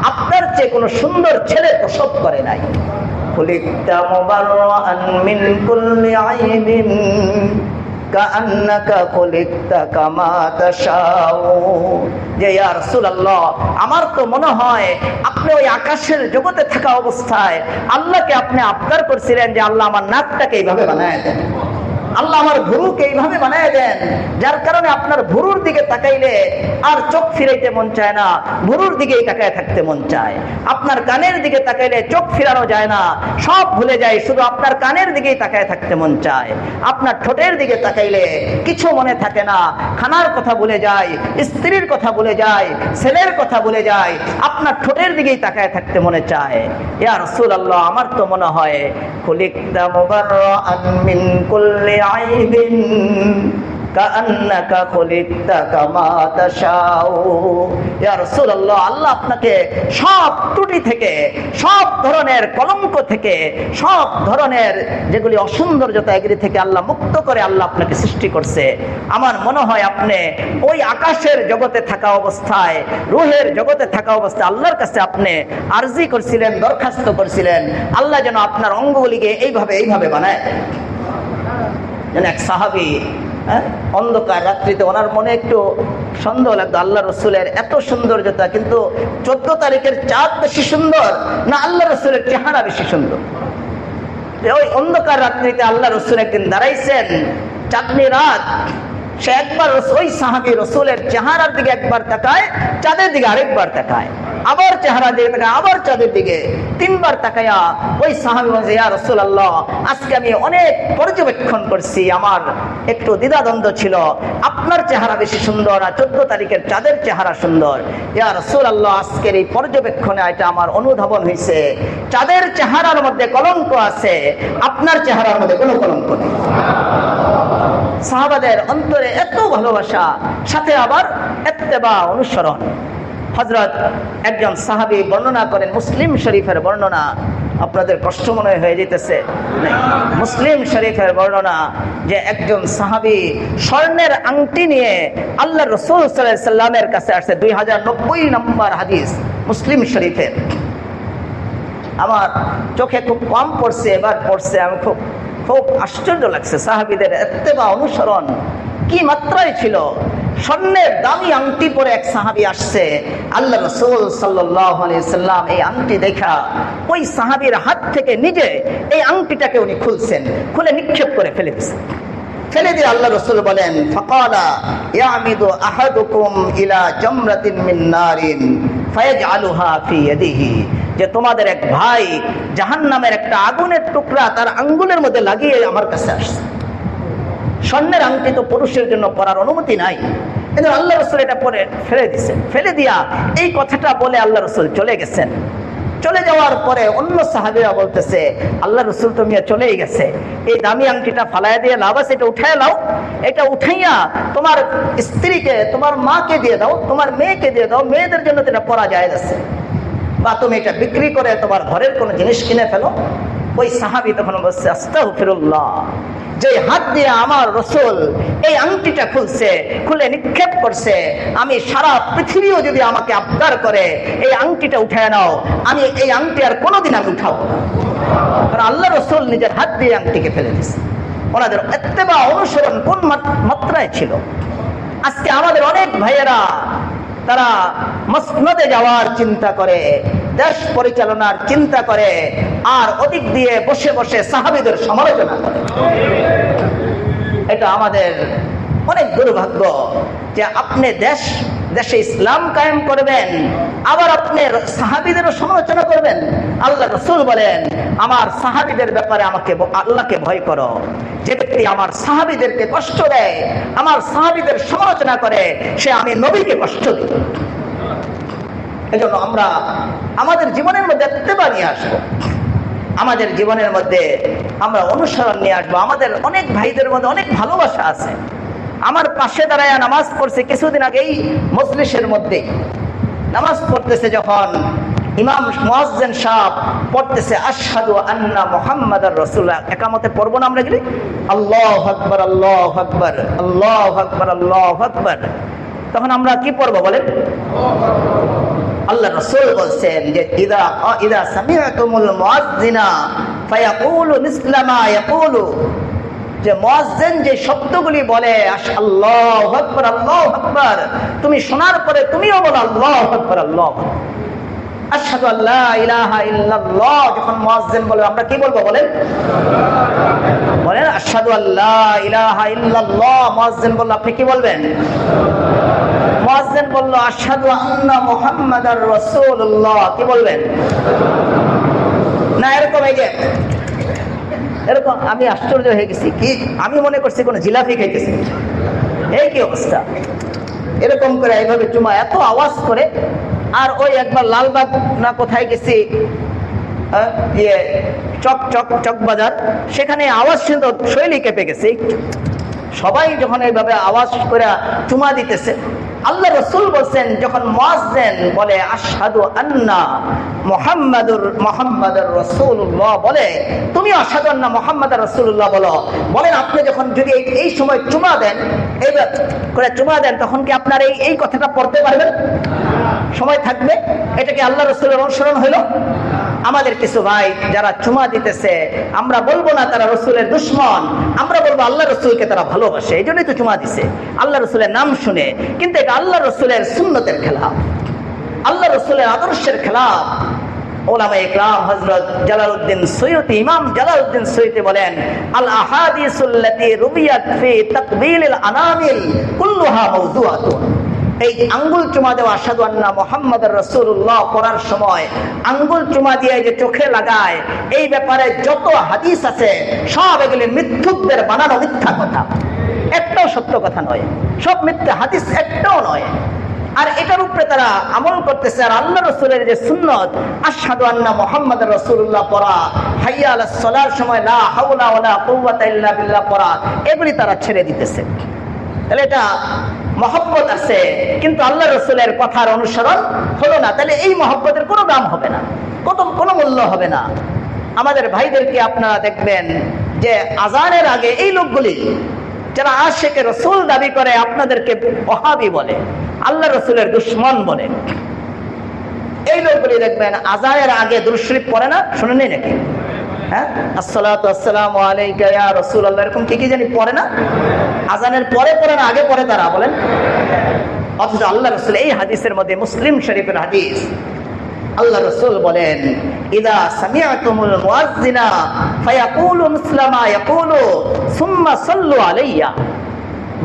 আপনার চেয়ে কোন সুন্দর ছেলে প্রসব করে নাই। খুলিকতা মুবাররাআন মিন কুল্লি আইবিন কাআন্নাকা খুলিকতা কামা তাশাউ। যে ইয়া রাসূলুল্লাহ, আমার তো মনে হয় আপনি ওই আকাশের জগতে থাকা অবস্থায় আল্লাহকে আপনি আবদার করছিলেন যে আল্লাহ আমার নাকটাকে এইভাবে বানায় দেন, আল্লাহ আমার ভুরুকে এইভাবে বানায় দেন, যার কারণে আপনার ভুরুর দিকে তাকাইলে আর চোখ ফিরাইতে মন চায় না, ভুরুর দিকেই তাকায় থাকতে মন চায়। আপনার কানের দিকে তাকাইলে চোখ ফিরানো যায় না, সব ভুলে যায়, শুধু আপনার কানের দিকেই তাকায় থাকতে মন চায়। আপনার ঠোঁটের দিকে তাকাইলে কিছু মনে থাকে না, খানার কথা ভুলে যায়, স্ত্রীর কথা ভুলে যায়, ছেলের কথা ভুলে যায়, আপনার ঠোঁটের দিকেই তাকায় থাকতে মনে চায়। ইয়া রাসূলুল্লাহ, আমার তো মনে হয় খুলিকতা মুবাররাআন মিন কুল্লি আইবিন কাআন্নাকা খুলিকতা কামা তাশাউ। ইয়া রাসূলুল্লাহ, আল্লাহ আপনাকে সব ত্রুটি থেকে, সব ধরনের কলঙ্ক থেকে, সব ধরনের যেগুলি অসৌন্দর্যতা এগুলি থেকে আল্লাহ মুক্ত করে আল্লাহ আপনাকে সৃষ্টি করছে। আমার মনে হয় আপনি ওই আকাশের জগতে থাকা অবস্থায়, রূহের জগতে থাকা অবস্থায় আল্লাহর কাছে আপনি আরজি করছিলেন, দরখাস্ত করছিলেন আল্লাহ যেন আপনার অঙ্গগুলিকে এইভাবে বানায়। যেন এক সাহাবী অন্ধকার রাত্রিতে ওনার মনে একটু সন্দেহ লাগতো, আল্লাহ রসুলের এত সৌন্দর্যতা, কিন্তু 14 তারিখের চাঁদ বেশি সুন্দর না আল্লাহ রসুলের চেহারা বেশি সুন্দর? ওই অন্ধকার রাত্রিতে আল্লাহ রসুল একদিন দাঁড়াইছেন, চাঁদনি রাত, সে একবার ওই সাহাবী রসুলের চেহারার দিকে একবার তাকায়, চাঁদের দিকে আরেকবার তাকায়, আবার চেহারা দিকে তাকায়, আবার চাঁদের দিকে, 3 বার তাকায়া ওই সাহাবী বলছে, ইয়া রাসূলুল্লাহ, আজকে আমি অনেক পর্যবেক্ষণ করছি, আমার একটু দ্বিধাদ্বন্দ্ব ছিল, আপনার চেহারা বেশি সুন্দর আর 14 তারিখের চাঁদের চেহারা সুন্দর। ইয়া রাসূলুল্লাহ, আজকের এই পর্যবেক্ষণে এটা আমার অনুধাবন হয়েছে, চাঁদের চেহারার মধ্যে কলঙ্ক আছে, আপনার চেহারার মধ্যে কোনো কলঙ্ক নেই। সাহাবাদের অন্তরে এত ভালোবাসা, সাথে আবার ইত্তেবা, অনুসরণ। হযরত একজন সাহাবী বর্ণনা করেন, মুসলিম শরীফের বর্ণনা, আপনাদের কষ্ট মনে হয়ে যেতেছে, মুসলিম শরীফের বর্ণনা যে একজন সাহাবী স্বর্ণের আংটি নিয়ে আল্লাহ রাসূল সাল্লাল্লাহু আলাইহি সাল্লামের কাছে আসছে। 2090 নম্বর হাদিস মুসলিম শরীফের। আমার চোখে খুব কম পড়ছে, এবার পড়ছে, আমি খুব আশ্চর্য লাগছে। সাহাবীদের ইত্তেবা, অনুসরণ কি মাত্রায় ছিল। স্বর্ণের দামি আংটি পরে এক সাহাবী আসছে, আল্লাহ রাসূল সাল্লাল্লাহু আলাইহি সাল্লাম এই আংটি দেখা ওই সাহাবীর হাত থেকে নিজে এই আংটিটাকে উনি খুলছেন, খুলে নিক্ষেপ করে ফেলে দিয়েছেন। ফেলে দিয়ে আল্লাহ রাসূল বলেন, ফাকালা ইয়ামিদু আহাদুকুম ইলা জামরাতিন মিন নারিন ফায়াজআলুহা ফি ইয়াদিহি, যে তোমাদের এক ভাই জাহান্নামের একটা আগুনের টুকরা তার আঙ্গুলের মধ্যে লাগিয়ে আমার কাছে আসছে। স্বর্ণের আংটি তো পুরুষের জন্য পরার অনুমতি নাই, কিন্তু আল্লাহ রাসূল এটা পরে ফেলে দিয়েছেন। ফেলে দিয়া এই কথাটা বলে আল্লাহ রাসূল চলে গেছেন। চলে যাওয়ার পরে অন্য সাহাবীরা বলতেছে, আল্লাহ রাসূল তো মিয়া চলেই গেছে, এই দামি আংটিটা ফালায় দিয়ে লাভ আছে, এটা উঠায় নাও, এটা উঠাইয়া তোমার স্ত্রীকে, তোমার মাকে দিয়ে দাও, তোমার মেয়েকে দিয়ে দাও, মেয়েদের জন্য তো এটা পরা যায় আছে, বা তুমি এটা বিক্রি করে তোমার ঘরের কোনো জিনিস কিনে ফেলো। ওই সাহাবী তখন বলছে, আস্তাগফিরুল্লাহ, যে হাত দিয়ে আমার রাসূল এই আংটিটা খুলে নিক্ষেপ করছে, আমি সারা পৃথিবীও যদি আমাকে আবদার করে এই আংটিটা উঠায় নাও, আমি এই আংটি আর কোনোদিন আমি উঠাবো না। কারণ আল্লাহ রাসূল নিজের হাত দিয়ে আংটিকে ফেলে দিয়েছে। ওনাদের ইত্তেবা অনুসরণ কোন মাত্রায় ছিল। আজকে আমাদের অনেক ভাইয়েরা তারা মসনদে যাওয়ার চিন্তা করে, দেশ পরিচালনার চিন্তা করে, আর ওদিক দিয়ে বসে বসে সাহাবীদের সমালোচনা করে। এটা আমাদের অনেক দুর্ভাগ্য যে আপনি দেশে ইসলাম কায়েম করবেন, আবার আপনি সাহাবীদেরও সমালোচনা করবেন। আল্লাহ রাসূল বলেন, আমার সাহাবীদের ব্যাপারে আল্লাহকে ভয় করো। যে ব্যক্তি আমার সাহাবীদেরকে কষ্ট দেয়, আমার সাহাবীদের সমালোচনা করে, সে আমি নবীকে কষ্ট দিই। এজন্য আমরা আমাদের জীবনের মধ্যে ইত্তেবা নিয়ে আসবো, আমাদের জীবনের মধ্যে আমরা অনুসরণ নিয়ে আসবো। আমাদের অনেক ভাইদের মধ্যে অনেক ভালোবাসা আছে। আমার পাশে দাঁড়ায় নামাজ পড়ছে কিছুদিন আগেই, মজলিসের মধ্যে নামাজ পড়তেছে, যখন ইমাম মুয়াজ্জিন সাহেব পড়তেছে আশহাদু আন্না মুহাম্মাদার রাসূলুল্লাহ, একামতে পড়বো না আমরা গেলে আল্লাহু আকবার আল্লাহু আকবার আল্লাহু আকবার আল্লাহু আকবার, তখন আমরা কি পড়বো বলেন? আল্লাহ রাসূল বলছেন যে ইদা সামি'তুমুল মুয়াজ্জিনা ফায়াকুলু মিসলা মা ইয়াকুলু, যে মুয়াজ্জিন যে শব্দগুলি বলে আল্লাহু আকবার আল্লাহু আকবার, তুমি শোনার পরে তুমিও বলো আল্লাহু আকবার আল্লাহু আকবার। আশহাদু আল্লা ইলাহা ইল্লাল্লাহ যখন মুয়াজ্জিন বলে, আমরা কি বলবো বলেন? আশহাদু আল্লা ইলাহা ইল্লাল্লাহ, মুয়াজ্জিন বলল, আপনি কি বলবেন? মুয়াজ্জিন বলল আশহাদু আন্না মুহাম্মাদার রাসূলুল্লাহ, কি বলবেন? না এরকম, এই যে এরকম আমি আশ্চর্য হয়ে গেছি, কি আমি মনে করছি কোন জিলাপি খাইতেছি, এই কি অবস্থা। এরকম করে এইভাবে জুমা এত আওয়াজ করে। আর ওই একবার লালবাগ না কোথায় গেছি, চক বাজার, সেখানে আওয়াজ শুনতে শৈলী কেঁপে গেছে। সবাই যখন এইভাবে আওয়াজ করে চুমা দিতেছে, আল্লাহ রাসূল বলছেন যখন মুয়াজ্জিন বলে আশহাদু আন্না মুহাম্মাদুর রাসূলুল্লাহ বলে, তুমি আশহাদু আন্না মুহাম্মাদুর রাসূলুল্লাহ বলো। বলেন আপনি যখন যদি এই সময় চুমা দেন, এইবার করে চুমা দেন, তখন কি আপনার এই কথাটা পড়তে পারবেন? সময় থাকবে? এটা কি আল্লাহ রাসূলের অনুসরণ হলো? আমাদের কিছু ভাই যারা চুমা দিতেছে, আমরা বলবো না তারা রাসূলের দুশমন, আমরা বলবো আল্লাহ রাসূলকে তারা ভালোবাসে, এই জন্যই তো চুমা দিছে, আল্লাহ রাসূলের নাম শুনে। কিন্তু এটা আল্লাহ রাসূলের সুন্নতের খেলাফ, আল্লাহ রাসূলের আদর্শের খেলাফ। উলামায়ে ইকরাম হযরত জালালউদ্দিন সুয়ুতি, ইমাম জালালউদ্দিন সুয়ুতি বলেন, আল আহাদিসুল্লাতী রুবিয়াত ফি তাকবিলিল আনামিল কুল্লুহা মাওযুআতুন। এই আঙ্গুল চুমা দেওয়া আশহাদু আন্না মুহাম্মাদুর রাসূলুল্লাহ পড়ার সময় আঙ্গুল চুমা দিয়ে যে চোখে লাগায়, এই ব্যাপারে যত হাদিস আছে সব এগুলি মিথ্যুকদের বানানো মিথ্যা কথা, একটাও সত্য কথা নয়, সব মিথ্যা হাদিস, একটাও নয়। আর এটার উপরে তারা আমল করতেছে। আর আল্লাহ রাসূলের যে সুন্নত আশহাদু আন্না মুহাম্মাদুর রাসূলুল্লাহ পড়া, হাইয়া আলাস সালার সময় লা হাওলা ওয়ালা কুওয়াতা ইল্লা বিল্লাহ পড়া, এগুলি তারা ছেড়ে দিতেছে। তাহলে এটা মহব্বত আছে, কিন্তু আল্লাহ রাসূলের কথার অনুসরণ হলো না। তাহলে এই মহব্বতের কোনো দাম হবে না, কোনো মূল্য হবে না। আমাদের ভাইদেরকে আপনারা দেখবেন যে আজানের আগে এই লোকগুলি যারা আশিকে রাসূল দাবি করে, আপনাদেরকে ওহাবি বলে, আল্লাহ রাসূলের দুশমন বলে, এই লোকগুলি দেখবেন আজানের আগে দুরূদ শরীফ পড়ে না, শুনেননি নাকি? হ্যাঁ, আসসালাতু আসসালামু আলাইকা ইয়া রাসূলুল্লাহ, এরকম কি জানি পড়ে না? আজানের পরে পড়ে না, আগে পড়ে তারা, বলেন? অথচ আল্লাহ রাসূল এই হাদিসের মধ্যে, মুসলিম শরীফের হাদিস, আল্লাহ রাসূল বলেন, ইদা সামি'তুমুল মুয়াজ্জিনা ফায়াকুলু মিসলা মা ইয়াকুলু সুম্মা সাল্লু আলাইয়া।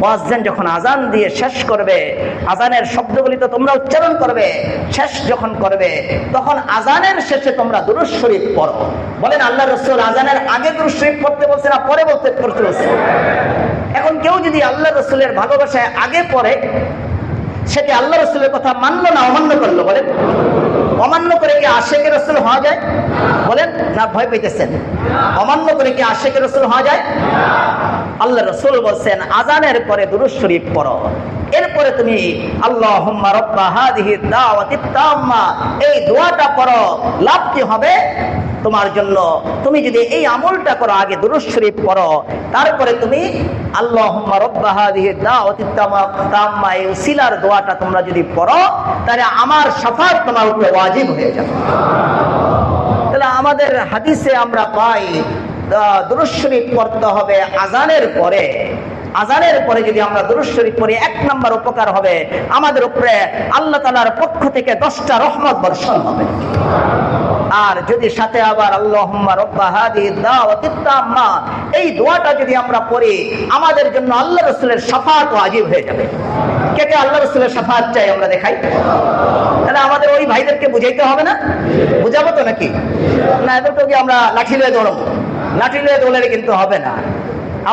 মুয়াজ্জিন যখন আজান দিয়ে শেষ করবে, আজানের শব্দগুলি তো তোমরা উচ্চারণ করবে, শেষ যখন করবে তখন আজানের শেষে তোমরা দুরূদ শরীফ পড়ো। বলেন আল্লাহ রাসূল আজানের আগে দুরূদ শরীফ পড়তে বলছে না পরে পড়তে বলছে? এখন কেউ যদি আল্লাহ রাসূলের ভালোবাসায় আগে পড়ে, সেটা আল্লাহ রাসূলের কথা মানলো না অমান্য করলো? বলেন, অমান্য করে কি আশিকে রাসূল হওয়া যায়? বলেন, না ভয় পেতেছেন? অমান্য করে কি আশিকে রাসূল হওয়া যায়? আল্লাহ রাসূল বলেন আযানের পরে দুরূদ শরীফ পড়ো, এরপরে তুমি আল্লাহুম্মা রাব্বা হাযিহি দাওয়াতিত তাম্মা এই দোয়াটা পড়ো। লাভ কি হবে তোমার জন্য? তুমি যদি এই আমলটা করো, আগে দুরূদ শরীফ পড়ো, তারপরে তুমি আল্লাহুম্মা রাব্বা হাযিহি দাওয়াতিত তাম্মা এই উসিলার দোয়াটা তোমরা যদি পড়ো, তাহলে আমার শাফাত তোমার উপরে ওয়াজিব হয়ে যাবে। তাহলে আমাদের হাদিসে আমরা পাই দুরূদ শরীফ পড়তে হবে আযানের পরে। আযানের পরে যদি আমরা দুরূদ শরীফ পড়ি, 1 নাম্বার উপকার হবে, আমাদের উপরে আল্লাহ তাআলার পক্ষ থেকে 10টা রহমত বর্ষণ হবে। আর যদি সাথে আবার আল্লাহুম্মা রাব্বা হাযিহি দাওয়াতিত তাম্মা এই দোয়াটা যদি আমরা পড়ি, আমাদের জন্য আল্লাহ রাসূলের শাফাত ওয়াজিব হয়ে যাবে। কে কে আল্লাহ রাসূলের শাফাত চাই আমরা দেখাই? তাহলে আমাদের ওই ভাইদেরকে বুঝাইতে হবে না? বুঝাবো তো নাকি? না, এদেরকে কি আমরা লাঠি লয়ে দৌড়াবো? লাঠি লয়ে দৌড়ালে কিন্তু হবে না।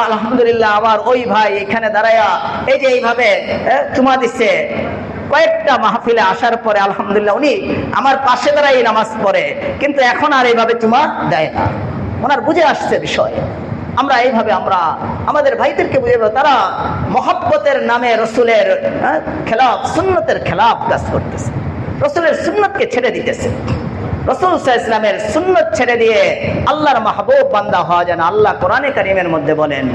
আলহামদুলিল্লাহ আমার ওই ভাই এখানে দাঁড়ায়া এই যে এইভাবে চুমা দিচ্ছে, কয়েকটা মাহফিলে আসার পরে আলহামদুলিল্লাহ উনি আমার পাশে দাঁড়াই নামাজ পড়ে, কিন্তু এখন আর এইভাবে চুমা দেয় না। ওনার বুঝে আসছে বিষয়। আমরা এইভাবে আমরা আমাদের ভাইদেরকে বুঝে, তারা মহব্বতের নামে রসুলের খেলাফ, সুন্নতের খেলাফ কাজ করতেছে, রসুলের সুন্নতকে ছেড়ে দিতেছে। রাসূল সাল্লাল্লাহু আলাইহি ওয়াসাল্লামের সুন্নাত ছেড়ে দিয়ে আল্লাহর মাহবুব বান্দা হওয়া যায় না। আল্লাহ কোরআনে কারীমের মধ্যে বলেন,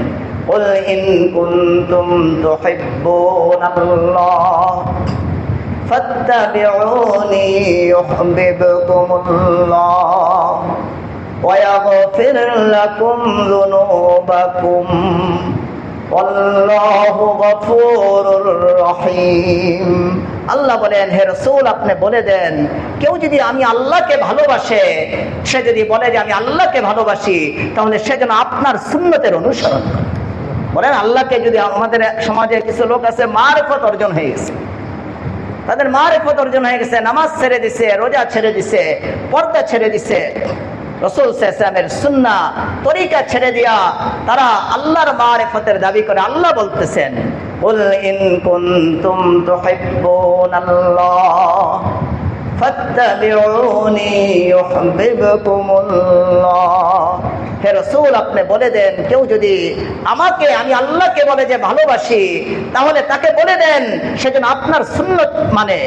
কুল ইন কুনতুম তুহিব্বুনাল্লাহ ফাত্তাবিউনি ইউহিব্বুকুমুল্লাহ ওয়া ইয়াগফির লাকুম যুনুবাকুম আল্লাহু গফুরুর রহিম। আল্লাহ বলেন, হে রাসূল আপনি বলে দেন, কেউ যদি আমি আল্লাহকে ভালোবাসে, সে যদি বলে যে আমি আল্লাহকে ভালোবাসি, তাহলে সে যেন আপনার সুন্নতের অনুসরণ করে। বলেন, আল্লাহকে যদি, আমাদের সমাজে কিছু লোক আছে মারিফত অর্জন হয়ে গেছে, তাদের মারিফত অর্জন হয়ে গেছে, নামাজ ছেড়ে দিছে, রোজা ছেড়ে দিছে, পর্দা ছেড়ে দিছে, রাসূল সাল্লাল্লাহু আলাইহি ওয়াসাল্লামের সুন্নাহ তরিকা ছেড়ে দিয়া তারা আল্লাহর মারিফতের দাবি করে। আল্লাহ বলতেছেন, কুল ইন কুনতুম তুহিব্বুনাল্লাহ ফাত্তাবিউনি ইউহিব্বুকুমুল্লাহ। হে রাসূল আপনি বলে দেন, কেউ যদি আমাকে, আমি আল্লাহকে বলে যে ভালোবাসি, তাহলে তাকে বলে দেন সে যেন আপনার সুন্নত মানে,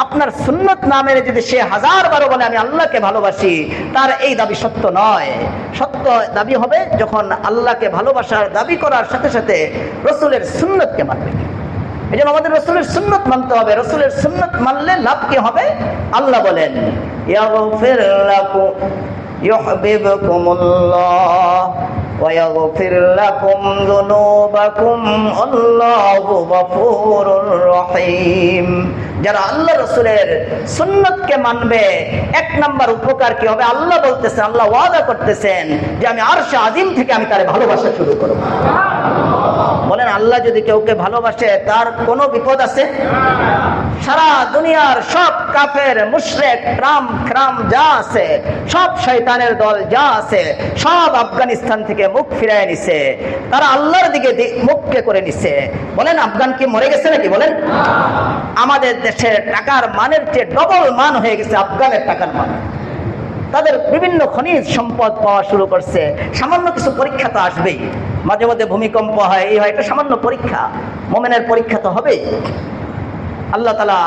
আপনার সুন্নত না মেনে যদি সে 1000 বার বলে আমি আল্লাহকে ভালোবাসি, তার এই দাবি সত্য নয়। সত্য দাবি হবে যখন আল্লাহকে ভালোবাসার দাবি করার সাথে সাথে রাসূলের সুন্নতকে মানবে। এই জন্য আমাদের রাসূলের সুন্নত মানতে হবে। রাসূলের সুন্নত মানলে লাভ কি হবে? আল্লাহ বলেন, ইয়াগফির লাকুম ইউহিব্বুকুমুল্লাহ ওয়া ইয়াগফির লাকুম যুনুবাকুম আল্লাহু গফুরুর রহিম। যারা আল্লাহ রাসূলের সুন্নতকে মানবে, 1 নাম্বার উপকার কি হবে? আল্লাহ বলতেছেন, আল্লাহ ওয়াদা করতেছেন যে আমি আরশে আজিম থেকে আমি তারে ভালোবাসা শুরু করব। বলেন, আল্লাহ যদি কেউকে ভালোবাসে তার কোনো বিপদ আছে? সারা দুনিয়ার সব কাফের, মুশরিক, রাম যা আছে, সব শয়তানের দল যা আছে, সব আফগানিস্তান থেকে মুখ ফিরায় নিছে, তারা আল্লাহর দিকে মুখকে করে নিছে। বলেন, আফগান কি মরে গেছে নাকি? বলেন, আমাদের দেশের টাকার মানের চেয়ে ডবল মান হয়ে গেছে আফগানের টাকার মান। তাদের বিভিন্ন খনিজ সম্পদ পাওয়া শুরু করছে। সামান্য কিছু পরীক্ষা তো আসবেই, মাঝে মধ্যে ভূমিকম্প হয়, এই হয়, এটা সামান্য পরীক্ষা, মুমিনের পরীক্ষা তো হবেই। আল্লাহ তাআলা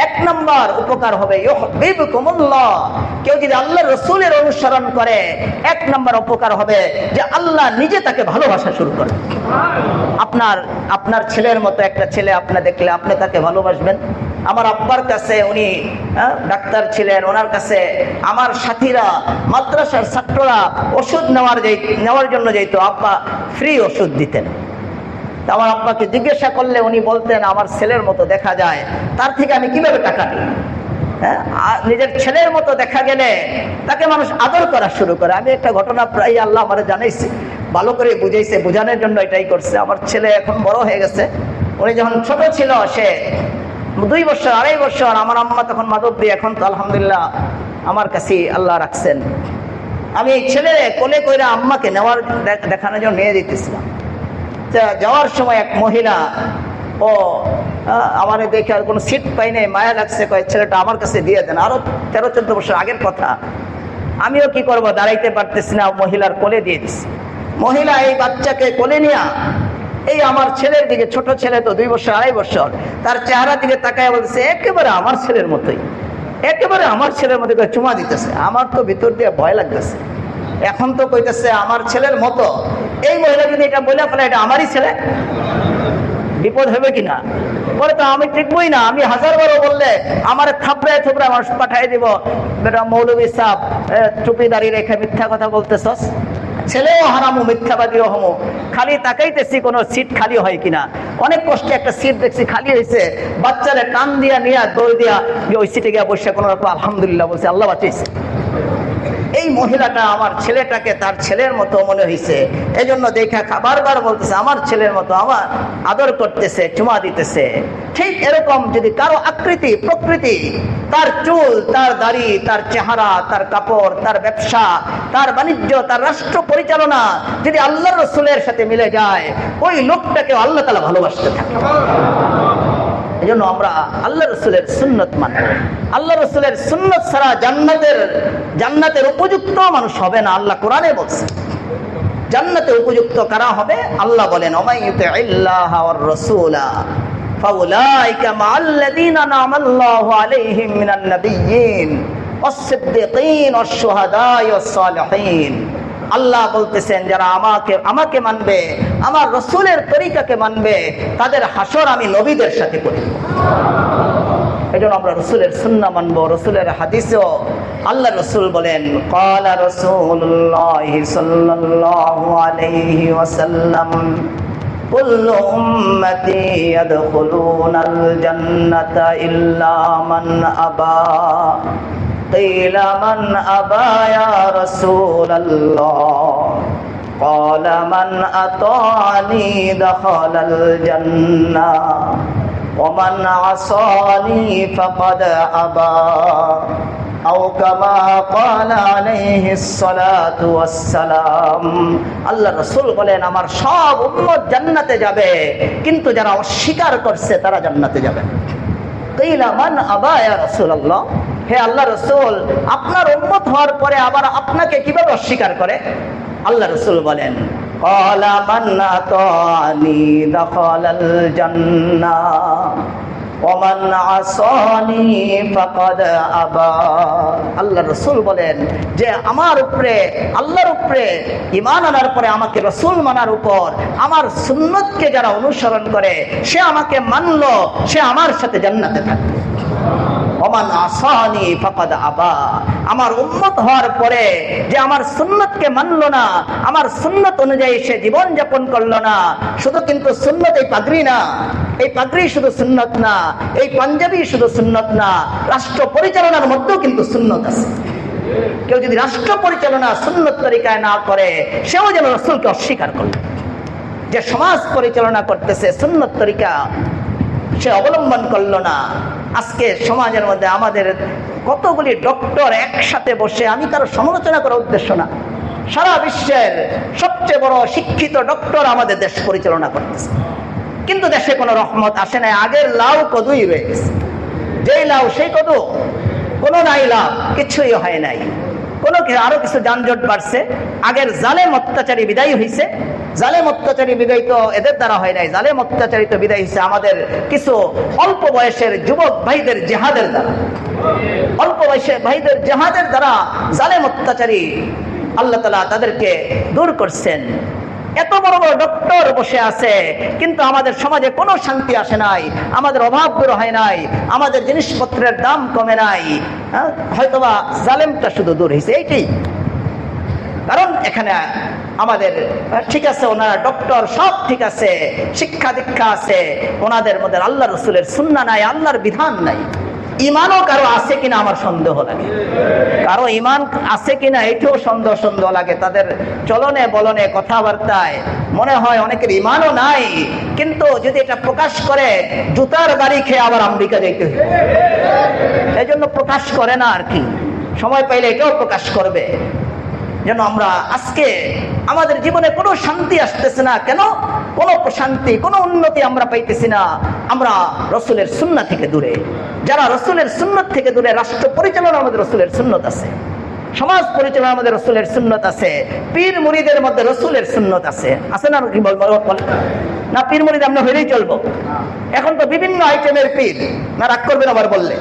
1 নাম্বার উপকার হবে ইউহিব্বুকুমুল্লাহ। কেউ যদি আল্লাহর রাসূলের অনুসরণ করে, 1 নাম্বার উপকার হবে যে আল্লাহ নিজে তাকে ভালোবাসা শুরু করে। আপনার ছেলের মতো একটা ছেলে আপনি দেখলে আপনি তাকে ভালোবাসবেন। আমার আব্বার কাছে, উনি ডাক্তার ছিলেন, ওনার কাছে আমার সাথীরা, মাদ্রাসার ছাত্ররা ওষুধ নেওয়ার জন্য যেত, আব্বা ফ্রি ওষুধ দিতেন। আমার আব্বাকে জিজ্ঞাসা করলে উনি বলতেন, আমার ছেলের মতো দেখা যায়, তার থেকে আমি কিভাবে টাকা নিই? নিজের ছেলের মতো দেখা গেলে তাকে মানুষ আদর করা শুরু করে। আমি একটা ঘটনা প্রায় আল্লাহ আমার জানাইছি, ভালো করে বুঝাইছে, বোঝানোর জন্য এটাই করছে। আমার ছেলে এখন বড় হয়ে গেছে, উনি যখন ছোট ছিল, সে 2 বছর 2.5 বছর, আমার আম্মা তখন মাদব্বী, এখন তো আলহামদুলিল্লাহ আমার কাছে আল্লাহ রাখছেন। আমি ছেলে কোলে কইরা আম্মাকে দেখানোর জন্য নিয়ে দিতেছিলাম। যাওয়ার সময় এক মহিলা, ও আমার দেখে আর কোনো সিট পাই নাই, মায়া লাগছে, কয় ছেলেটা আমার কাছে দিয়ে দেন। আরো 13-14 বছর আগের কথা। আমিও কি করব, দাঁড়াইতে পারতেছি না, মহিলার কোলে দিয়ে দিচ্ছি। মহিলা এই বাচ্চাকে কোলে নিয়ে এই আমার ছেলের দিকে, ছোট ছেলে তো 2 বছর 2.5 বছর, তার চেহারা দিকে তাকায় বলছে একেবারে আমার ছেলের মতোই, একেবারে আমার ছেলের মতো করে চুমা দিতেছে। আমার তো ভিতর দিয়ে ভয় লাগতেছে। এখন তো কইতেছে আমার ছেলের মতো। এই মহিলা যদি এটা বলে ফেলে এটা আমারই ছেলে, বিপদ হবে কিনা? বলে তো আমি টিকবই না, আমি 1000 বারও বললে আমার থাপড়ায় থাপড়ায় মানুষ পাঠাই দিব, বেটা মৌলভী সাহেব টুপি দাঁড়িয়ে রেখে মিথ্যা কথা বলতেছস, ছেলেও হারামো মিথ্যাবাদীও হমো। খালি তাকাইতেছি কোনো সিট খালি হয় কিনা। অনেক কষ্টে একটা সিট দেখছি খালি হয়েছে, বাচ্চারা টান দিয়া নিয়ে দৌড় দিয়া ওই সিটে গিয়ে বসে কোনো রকম আলহামদুলিল্লাহ বলছে, আল্লাহ বাঁচিয়েছে। এই মহিলাটা আমার ছেলেটাকে তার ছেলের মতো মনে হয়েছে, এই জন্য দেখা বারবার বলতেছে আমার ছেলের মতো, আমার আদর করতেছে, চুমা দিতেছে। ঠিক এরকম যদি কারো আকৃতি প্রকৃতি, তার চুল, তার দাড়ি, তার চেহারা, তার কাপড়, তার ব্যবসা, তার বাণিজ্য, তার রাষ্ট্র পরিচালনা যদি আল্লাহ রসুলের সাথে মিলে যায়, ওই লোকটাকে আল্লাহ তাআলা ভালোবাসতে থাকে। এই জন্য আমরা আল্লাহ রসুলের সুন্নত মানব। আল্লাহ রসুলের সুন্নত ছাড়া জান্নাতের উপযুক্ত মানুষ হবে না। আল্লাহ কোরআনে বলছে জান্নাতে উপযুক্ত কারা হবে? আল্লাহ বলেন ওমাইয়ুতিল্লাহ ওয়ার রাসূলা ফাউলাইকা মাআল্লাযীনা আনা'মাল্লাহু আলাইহিম মিনান নাবিয়্যিন ওয়াস-সিদ্দীকিন ওয়াশ-শুহাদা'i ওয়াস-সালিহিন। আল্লাহ বলতেছেন যারা আমাকে মানবে, আমার রসুলের তরিকাকে মানবে, তাদের হাসর আমি নবীদের সাথে করি। এই জন্য আমরা রসুলের সুন্নাহ মানবো। রসুলের হাদিসেও আল্লাহ রসুল বলেন ক্বালা রাসূলুল্লাহি সাল্লাল্লাহু আলাইহি ওয়াসাল্লাম কুল্লু উম্মতি ইয়াদখুলুনাল জান্নাতা ইল্লা মান আবা। قيل من أبى يا رسول الله قال من أطاعني دخل الجنة ومن عصاني فقد أبى أو كما قال عليه الصلاة والسلام। আল্লাহ রাসূল বলেন আমার সব উম্মত জান্নাতে যাবে, কিন্তু যারা অস্বীকার করছে তারা জান্নাতে যাবে। قيل من أبى يا رسول الله, হে আল্লাহ রসুল আপনার উম্মত হওয়ার পরে আবার আপনাকে কিভাবে অস্বীকার করে? আল্লাহ রসুল বলেন ক্বালা মান আতানি দাখালাল জান্নাহ ওয়া মান আসানি ফাকাদ আবা। আল্লাহ রসুল বলেন যে আমার উপরে, আল্লাহর উপরে ঈমান আনার পরে আমাকে রসুল মানার উপর আমার সুন্নতকে যারা অনুসরণ করে সে আমাকে মানলো, সে আমার সাথে জান্নাতে থাকবে। ওমান আসানি ফাকাদ আবা, আমার উম্মত হওয়ার পরে যে আমার সুন্নতকে মানলো না, আমার সুন্নত অনুযায়ী সে জীবন যাপন করলো না, শুধু কিন্তু সুন্নত এই পাগড়ি না, এই পাগড়ি শুধু সুন্নত না, এই পাঞ্জাবি শুধু সুন্নত না, রাষ্ট্র পরিচালনার মধ্যেও কিন্তু সুন্নত আছে। কেউ যদি রাষ্ট্র পরিচালনা সুন্নত তরিকায় না করে সেও যেন রাসূলকে অস্বীকার করলো। যে সমাজ পরিচালনা করতেছে সুন্নত তরিকা সে অবলম্বন করলো না। আজকে সমাজের মধ্যে আমাদের কতগুলি ডক্টর একসাথে বসে, আমি কারো সমালোচনা করার উদ্দেশ্য না, সারা বিশ্বের সবচেয়ে বড় শিক্ষিত ডক্টর আমাদের দেশ পরিচালনা করতেছে, কিন্তু দেশে কোনো রহমত আসে নাই। আগের লাউ কদুই রয়ে গেছে, যেই লাউ সেই কদু, কোনো নাই লাভ, কিছুই হয় নাই। আরো কিছু যানজট বাড়ছে। আগের জালেম অত্যাচারী বিদায় হয়েছে, জালেম অত্যাচারী বিদায় তো এদের দ্বারা হয় নাই, জালেম অত্যাচারী তো বিদায় হয়েছে আমাদের কিছু অল্প বয়সের যুবক ভাইদের জেহাদের দ্বারা। অল্প বয়সের ভাইদের জেহাদের দ্বারা জালেম অত্যাচারী আল্লাহ তাআলা তাদেরকে দূর করছেন। এত বড় বড় ডক্টর বসে আছে, কিন্তু আমাদের সমাজে কোনো শান্তি আসে নাই, আমাদের অভাব দূর হয় নাই, আমাদের জিনিসপত্রের দাম কমে নাই। হয়তোবা জালেমটা শুধু দূর হয়েছে, এইটাই কারণ। এখানে আমাদের ঠিক আছে, ওনারা ডক্টর সব ঠিক আছে, শিক্ষা দীক্ষা আছে, ওনাদের মধ্যে আল্লাহ রসুলের সুন্নাহ নাই, আল্লাহর বিধান নাই। ইমানও কারো আছে কিনা আমার সন্দেহ লাগে, কারো ইমান আছে কিনা এটাও সন্দেহ লাগে। তাদের চলনে বলনে কথাবার্তায় মনে হয় অনেকের ইমানও নাই, কিন্তু যদি এটা প্রকাশ করে জুতার বাড়ি খেয়ে আবার আমেরিকা যেতে হবে, এই জন্য প্রকাশ করে না আর কি, সময় পাইলে এটাও প্রকাশ করবে। যেন আমরা আজকে আমাদের জীবনে কোনো শান্তি আসতেছে না, কেন? কোনো প্রশান্তি, কোনো উন্নতি আমরা পাইতেছি না, আমরা রসুলের সুন্নাহ থেকে দূরে। যারা রসুলের সুন্নাত থেকে দূরে, রাষ্ট্র পরিচালনা আমাদের রসুলের সুন্নাত আছে, সমাজ পরিচালনার মধ্যে রসুলের সুন্নত আছে, পীর মুরিদের মধ্যে রসুলের সুন্নত আছে না? কি বলবো না? পীর মুরিদ আমরা হইলেই চলবো? এখন তো বিভিন্ন আইটেমের পীর, না রাগ করবেন আবার বললে?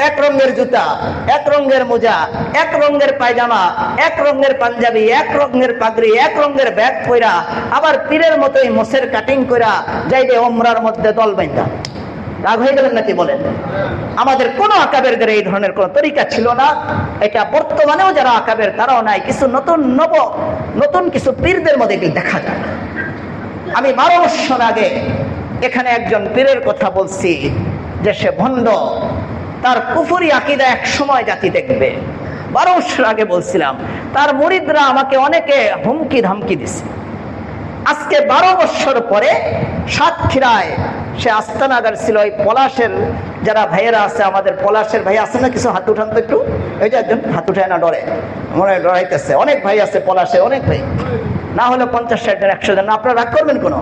এক রঙের জুতা, এক রঙের মোজা, এক রঙের পায়জামা, এক রঙের পাঞ্জাবি, এক রঙের পাগড়ি, এক রঙের ব্যাগ পইরা, আবার পীরের মতোই মোষের কাটিং কইরা যাইবে ওমরার মধ্যে দল বাইন্দা। রাগ হয়ে গেলেন নাকি বলেন? আমাদের কোন আকাবেরদের এই ধরনের কোন তরিকা ছিল না। এটা বর্তমানেও যারা আকাবের তারাও নাই, কিছু নতুন কিছু পীরদের মধ্যে দেখা যায়। আমি 12 বছর আগে এখানে একজন পীরের কথা বলছি যে সে ভণ্ড, তার কুফরি আকীদা এক সময় জাতি দেখবে। 12 বছর আগে বলছিলাম, তার মুরিদরা আমাকে অনেকে হুমকি ধামকি দিছে। আজকে 12 বছর পরে সাতক্ষীরায় সে আস্তানাগার ছিল। ওই পলাশের যারা ভাইয়েরা আছে, আমাদের পলাশের ভাই আছে না, কিছু হাত উঠান তো একটু। এই যে একজন হাত উঠায় না, ডরে, মনে হয় ডরাইতেছে। অনেক ভাই আছে পলাশের, অনেক ভাই, না হলে 50-60 জন 100 জন। আপনারা রাগ করবেন কোনো?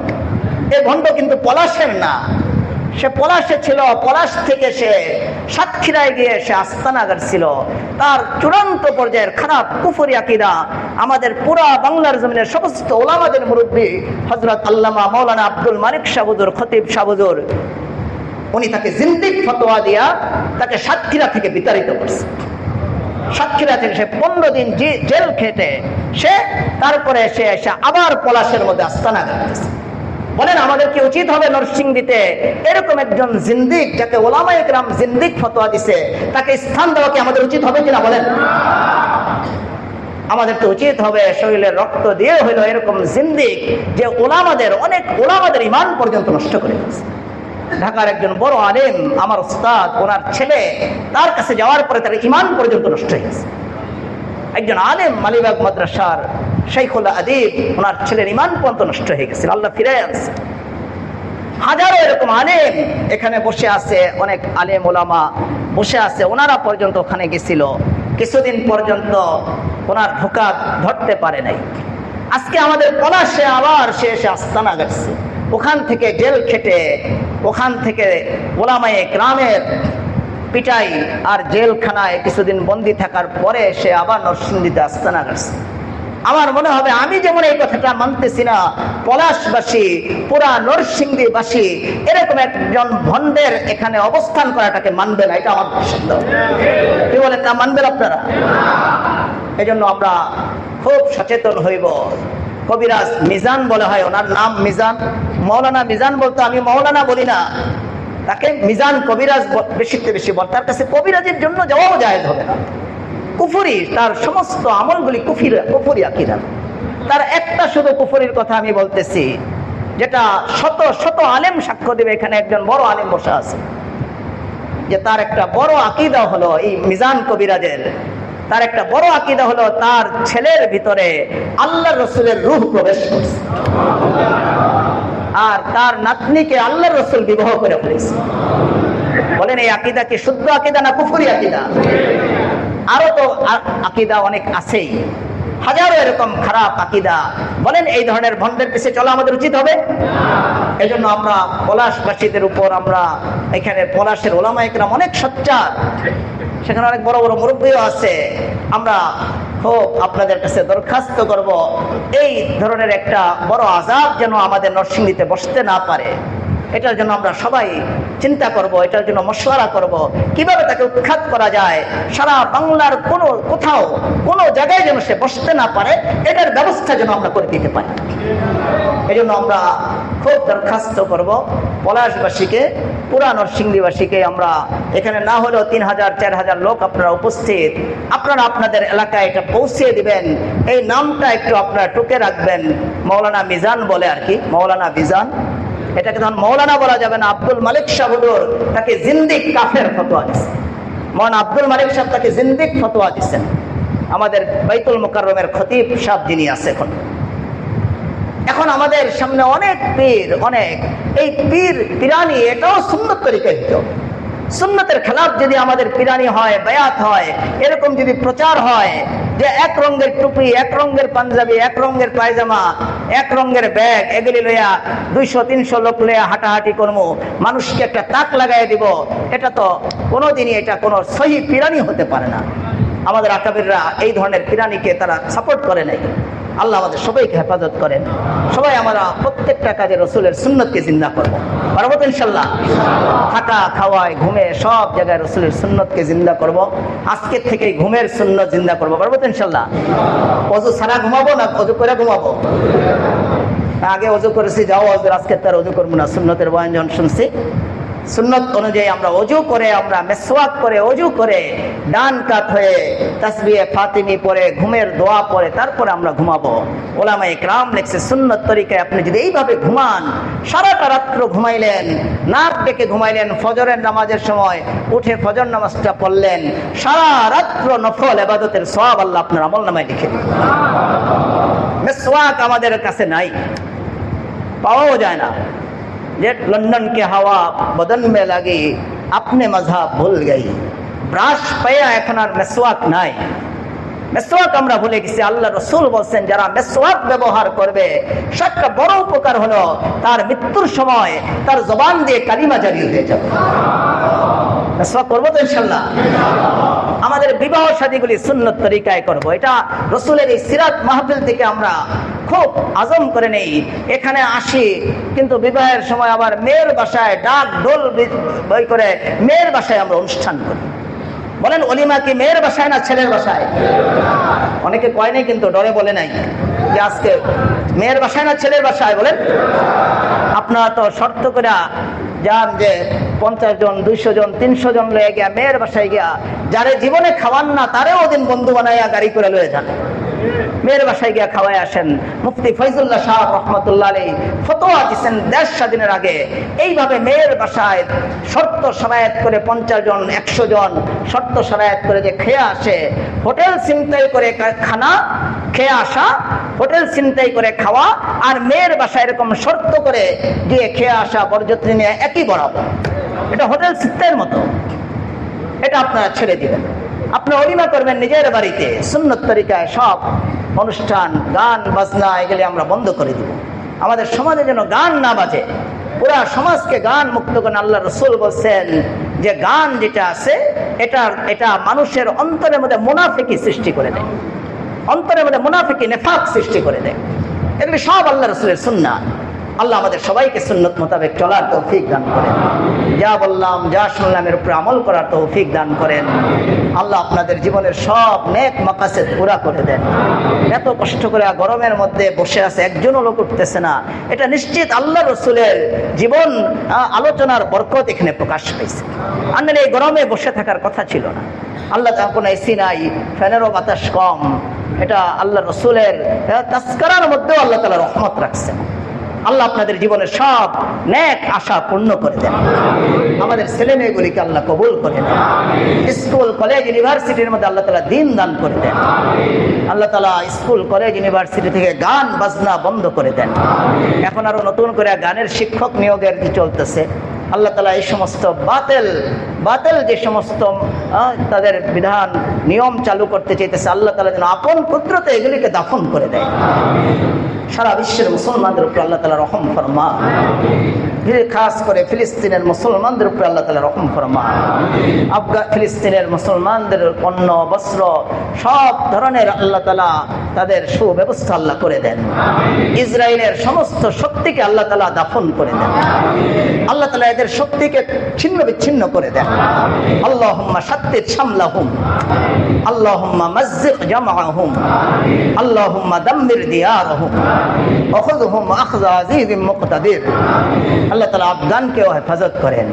এই ভণ্ড কিন্তু পলাশের না, সে পলাশে ছিল। পলাশ থেকে সে সাতক্ষীরায় গিয়ে সে আস্তানাগার ছিল। তার চূড়ান্ত পর্যায়ের খারাপ কুফরি আকীদা আমাদের পুরা বাংলার জমিনের সমস্ত ওলামাদের মুরব্বী হযরত আল্লামা মাওলানা আব্দুল মালিক শাহ হুজুর, খতিব শাহ হুজুর, উনি তাকে জিন্দিক ফতোয়া দিয়া তাকে সাতক্ষীরা থেকে বিতাড়িত করছে। সাতক্ষীরা থেকে সে 15 দিন জেল খেটে তারপরে সে এসে আবার পলাশের মধ্যে আস্তানাগার করতেছে। বলেন আমাদের কি উচিত হবে নরসিংদীতে এরকম একজন জিন্দিক, যাকে ওলামায়ে কেরাম জিন্দিক ফতোয়া দিছে, তাকে স্থান দেওয়া কি আমাদের উচিত হবে কিনা বলেন? আমাদের তো উচিত হবে শরীরের রক্ত দিয়ে হইলো এরকম জিন্দিক যে অনেক ওলামাদের ঈমান পর্যন্ত নষ্ট করে দিয়েছে। ঢাকার একজন বড় আলেম, আমার উস্তাদ, ওনার ছেলে, তার কাছে যাওয়ার পরে তার ঈমান পর্যন্ত নষ্ট হয়ে গেছে। একজন আলেম, মালিবাগ মাদ্রাসার শাইখুল আদিব, ওনার ছেলের ঈমান পর্যন্ত নষ্ট হয়ে গেছে। আল্লাহ ফিরে আনছে। হাজারো এরকম আলেম এখানে বসে আছে, অনেক আলেম ওলামা বসে আছে, ওনারা পর্যন্ত ওখানে গেছিল, কিছুদিন পর্যন্ত ওনার ধোঁকা ধরতে পারে নাই। আজকে আমাদের পলাশে আবার সে এসে আস্তানা গেছে, ওখান থেকে জেল খেটে, ওখান থেকে ওলামায়ে কেরামের পিটাই আর জেলখানায় কিছুদিন বন্দি থাকার পরে সে আবার নরসিংদীতে আস্তানা গেছে। আমার মনে হবে আমি যেমন এই কথাটা মানতেছি না, পলাশবাসী, পুরা নরসিংদীবাসী এরকম একজন ভণ্ডের এখানে অবস্থান করাটাকে মানবে না, এটা আমার পছন্দ। কি বলেন না? মানবেন আপনারা? এই জন্য আমরা খুব সচেতন হইব। কবিরাজ মিজান বলা হয়, ওনার নাম মিজান, মৌলানা মিজান বলতো, আমি মৌলানা বলি না, তাকে মিজান কবিরাজ বেশি বল। তার কাছে কবিরাজের জন্য যাওয়াও জায়েজ হবে না। কুফরি, তার সমস্ত আমলগুলি কুফরি আকীদা। তার একটা শুধু কুফরির কথা আমি বলতেছি, যেটা শত শত আলেম সাক্ষ্য দেবে। এখানে একজন বড় আলেম বসে আছে, যে তার একটা বড় আকীদা হলো এই মিজান কবিরাজের, তার একটা বড় আকীদা হলো তার ছেলের ভিতরে আল্লাহর রাসূলের রূহ প্রবেশ করছে, আর তার নাতনিকে আল্লাহর রাসূল বিবাহ করে ফেলেছে। বলেন এই আকীদা কি শুদ্ধ আকীদা না কুফরি আকীদা? আরো তো আকীদা অনেক আছেই, হাজারো এরকম খারাপ আকীদা। বলেন এই ধরনের ভণ্ডের পিছে চলা আমাদের উচিত হবে? এই জন্য আমরা পলাশবাসীদের উপর, আমরা এখানে পলাশের ওলামায়ে কেরাম অনেক সোচ্চার, সেখানে অনেক বড় বড় মুরব্বিও আছে। আমরা খুব আপনাদের কাছে দরখাস্ত করব, এই ধরনের একটা বড় আযাব যেন আমাদের নরসিংদীতে বসতে না পারে। এটার জন্য আমরা সবাই চিন্তা করব, এটার জন্য মশওয়ারা করব, কিভাবে তাকে উৎখাত করা যায়। সারা বাংলার কোথাও কোনো জায়গায় যেন সে বসতে না পারে, এটার ব্যবস্থা যেন আমরা করে দিতে পারি। এই জন্য আমরা খুব দরখাস্ত করব পলাশবাসীকে, পুরা নরসিংদীবাসীকে। আমরা এখানে না হলেও 3000-4000 লোক আপনারা উপস্থিত, আপনারা আপনাদের এলাকায় এটা পৌঁছে দিবেন। এই নামটা একটু আপনারা টুকে রাখবেন, মৌলানা মিজান বলে আর কি, মৌলানা মিজান। এটাকে তখন মৌলানা বলা যাবে না। আব্দুল মালিক শাহ হুজুর তাকে জিন্দিক কাফের ফতোয়া দিচ্ছেন, মৌলানা আব্দুল মালিক সাহেব তাকে জিন্দিক ফতোয়া দিচ্ছেন। আমাদের বাইতুল মুকাররমের খতিব সাহেব যিনি আছে এখন আমাদের সামনে অনেক পীর, অনেক এই পিরানি, এটাও সুন্নত তরিকায় দিত। সুন্নতের খেলাফ যদি আমাদের পিরানি হয়, বায়াত হয়, এরকম যদি প্রচার হয় যে এক রঙের টুপি, এক রঙের পাঞ্জাবি, এক রঙের পায়জামা, এক রঙের ব্যাগ, এগুলি লইয়া 200-300 লোক লইয়া হাঁটাহাঁটি করবো, মানুষকে একটা তাক লাগাই দিব, এটা তো কোনোদিনই এটা কোনো সহি পিরানি হতে পারে না। আমাদের আকাবিররা এই ধরনের পিরানিকে তারা সাপোর্ট করে নাই। আল্লাহ আমাদের সবাইকে হেফাজত করেন। সবাই আমরা প্রত্যেকটা কাজে রসুলের সুন্নতকে জিন্দা করবো, পারবো তো ইনশাল্লাহ? থাকা খাওয়ায় ঘুমে সব জায়গায় রসুলের সুন্নতকে জিন্দা করব। আজকের থেকেই ঘুমের সুন্নত জিন্দা করবো, পারবো তো ইনশাল্লাহ? অজু ছাড়া ঘুমাবো না অজু করে ঘুমাবো? আগে অজু করেছি, যাও আজকে তার অজু করবো না। সুন্নতের বয়ান যখন শুনছি, সুন্নত অনুযায়ী আমরা অজু করে, আমরা মেসওয়াক করে, অজু করে ডান কাত হয়ে তাসবিহে ফাতিমি পড়ে ঘুমের দোয়া পড়ে তারপরে আমরা ঘুমাবো। ওলামা ইকরাম লিখছে সুন্নত তরিকায় আপনি যদি এইভাবে ঘুমান, সারাটা রাত্র ঘুমাইলেন, নাক ডেকে ঘুমাইলেন, ফজরের নামাজের সময় উঠে ফজর নামাজটা পড়লেন, সারা রাত্র নফল ইবাদতের সওয়াব আল্লাহ আপনার আমলনামায় লিখে দিবেন। মেসওয়াক আমাদের কাছে নাই, পাওয়াও যায় না। যে লন্ডন কে হাওয়া বদন মে লাগি আপনি মজহাব ভুল গই, ব্রাশ পায়া এখন আর মেসওয়াক নাই। মেসওয়াক আমরা ভুলে গেছি। আল্লাহ রসুল বলছেন যারা মেসওয়াক ব্যবহার করবে একটা বড় উপকার হলো তার মৃত্যুর সময় তার জবান দিয়ে কালিমা জারি হয়ে যাবে। মেসওয়াক করবো তো ইনশাল্লাহ? আমাদের বিবাহ শাদীগুলি সুন্নত তরিকায় করব। এটা রসুলের এই সিরাত মাহফিল থেকে আমরা খুব আজম করে নেই। এখানে আসি কিন্তু বিবাহের সময় আবার মেয়ের বাসায় ডাক ঢোল বই করে মেয়ের বাসায় আমরা অনুষ্ঠান করি। বলেন অলিমা কি মেয়ের বাসায় না ছেলের বাসায়? অনেকে কয় নাই কিন্তু ডরে বলে নাই যে আজকে মেয়ের বাসায় না ছেলের বাসায়। বলেন আপনারা তো শর্ত করে যান যে 50 জন 200 জন 300 জন লয়ে গিয়া মেয়ের বাসায় গিয়া যারে জীবনে খাওয়ান না তারেও ওদিন বন্ধু বানাইয়া গাড়ি করে লয়ে যান, মেয়ের বাসায় গিয়া খাওয়াই আসেন। মুফতি ফয়জুল্লাহ সাহেব রহমতুল্লাহ আলাইহি ফতোয়া দিয়েছেন দেশ স্বাধীনের আগে এইভাবে মেয়ের বাসায় শর্ত শরায়েত করে 50 জন 100 জন শর্ত শরায়েত করে যে খেয়ে আসে, হোটেল ছিনতাই করে খানা খেয়ে আসা, হোটেল ছিনতাই করে খাওয়া আর মেয়ের বাসায় এরকম শর্ত করে গিয়ে খেয়ে আসা বরযাত্রী নিয়ে একই বরাবর। এটা হোটেল ছিনতাইয়ের মতো। এটা আপনারা ছেড়ে দিবেন। আপনি অলিমা করবেন নিজের বাড়িতে সুন্নত তরিকায়। সব অনুষ্ঠান গান বাজনা এগুলি আমরা বন্ধ করে দিব। আমাদের সমাজে যেন গান না বাজে, পুরা সমাজকে গান মুক্ত করেন। আল্লাহ রসুল বলছেন যে গান যেটা আছে এটা মানুষের অন্তরের মধ্যে মুনাফিকি সৃষ্টি করে দেয়, অন্তরের মধ্যে মুনাফিকি নেফাক সৃষ্টি করে দেয়। এগুলি সব আল্লাহ রসুলের সুন্নাত। আল্লাহ আমাদের সবাইকে সুন্নত মোতাবেক চলার তৌফিক দান করেন। যা বললাম যা শুনলাম এর উপরে আমল করার তৌফিক দান করেন। আল্লাহ আপনাদের জীবনের সব নেক মাকাসেদ পুরা করে দেন। এত কষ্ট করে গরমের মধ্যে বসে আছে, একজনও লোক উঠতেছে না, এটা নিশ্চিত আল্লাহ রসুলের জীবন আলোচনার বরকত এখানে প্রকাশ পেয়েছে। আমাদের এই গরমে বসে থাকার কথা ছিল না। আল্লাহ কোনো এসি নাই, ফ্যানেরও বাতাস কম। এটা আল্লাহ রসুলের তাস্কারার মধ্যেও আল্লাহ তাআলা রহমত রাখছেন। আল্লাহ আপনাদের জীবনের সব নেক আশা পূর্ণ করে দেন। আমাদের ছেলে মেয়েগুলিকে আল্লাহ কবুল করে দেন। স্কুল কলেজ ইউনিভার্সিটির মধ্যে আল্লাহ তাআলা দ্বীন দান করে দেন। আল্লাহ তাআলা স্কুল কলেজ ইউনিভার্সিটি থেকে গান বাজনা বন্ধ করে দেন। এখন আরো নতুন করে গানের শিক্ষক নিয়োগের কি চলতেছে, আল্লাহ তাআলা এই সমস্ত বাতিল যে সমস্ত তাদের বিধান নিয়ম চালু করতে চাইতেছে, আল্লাহ তাআলা যেন আপন কুদরতে এগুলিকে দাফন করে দেয়। সারা বিশ্বের মুসলমানদের উপর আল্লাহ তাআলা রহম ফরমা। খাস করে ফিলিস্তিনের মুসলমানদের উপর আল্লাহ তাআলা রহম ফরমা। ফিলিস্তিনের মুসলমানদের অন্ন বস্ত্র সব ধরনের আল্লাহ তাআলা তাদের সুব্যবস্থা আল্লাহ করে দেন। ইসরায়েলের সমস্ত শক্তিকে আল্লাহ তাআলা দাফন করে দেন। আল্লাহ তাআলা এদের শক্তিকে ছিন্ন বিচ্ছিন্ন করে দেন। আল্লাহুম্মা শাত্তিত শামলাহুম, আল্লাহুম্মা মাজ্জিক জামআহুম, আল্লাহুম্মা দাম্মির দিয়ারহুম, ওয়াখুযহুম আখযা আযীযিম মুকতাদির। আল্লাহ তাআলা আফগানকেও হেফাজত করেন,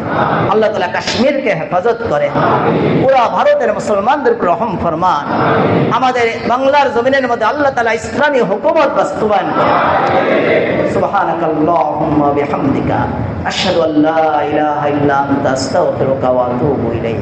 আল্লাহ তাআলা কাশ্মীরকে হেফাজত করেন। পুরা ভারতের মুসলমানদের উপর রহম ফরমান। আমাদের বাংলার জমিনের মধ্যে আল্লাহ তাআলা ইসলামী হুকুমত বাস্তবায়ন করেন। সুবহানাকাল্লাহুম্মা ওয়া বিহামদিকা আশহাদু আল্লা ইলাহা ইল্লা আনতা আস্তাগফিরুকা ওয়া আতুবু ইলাইক।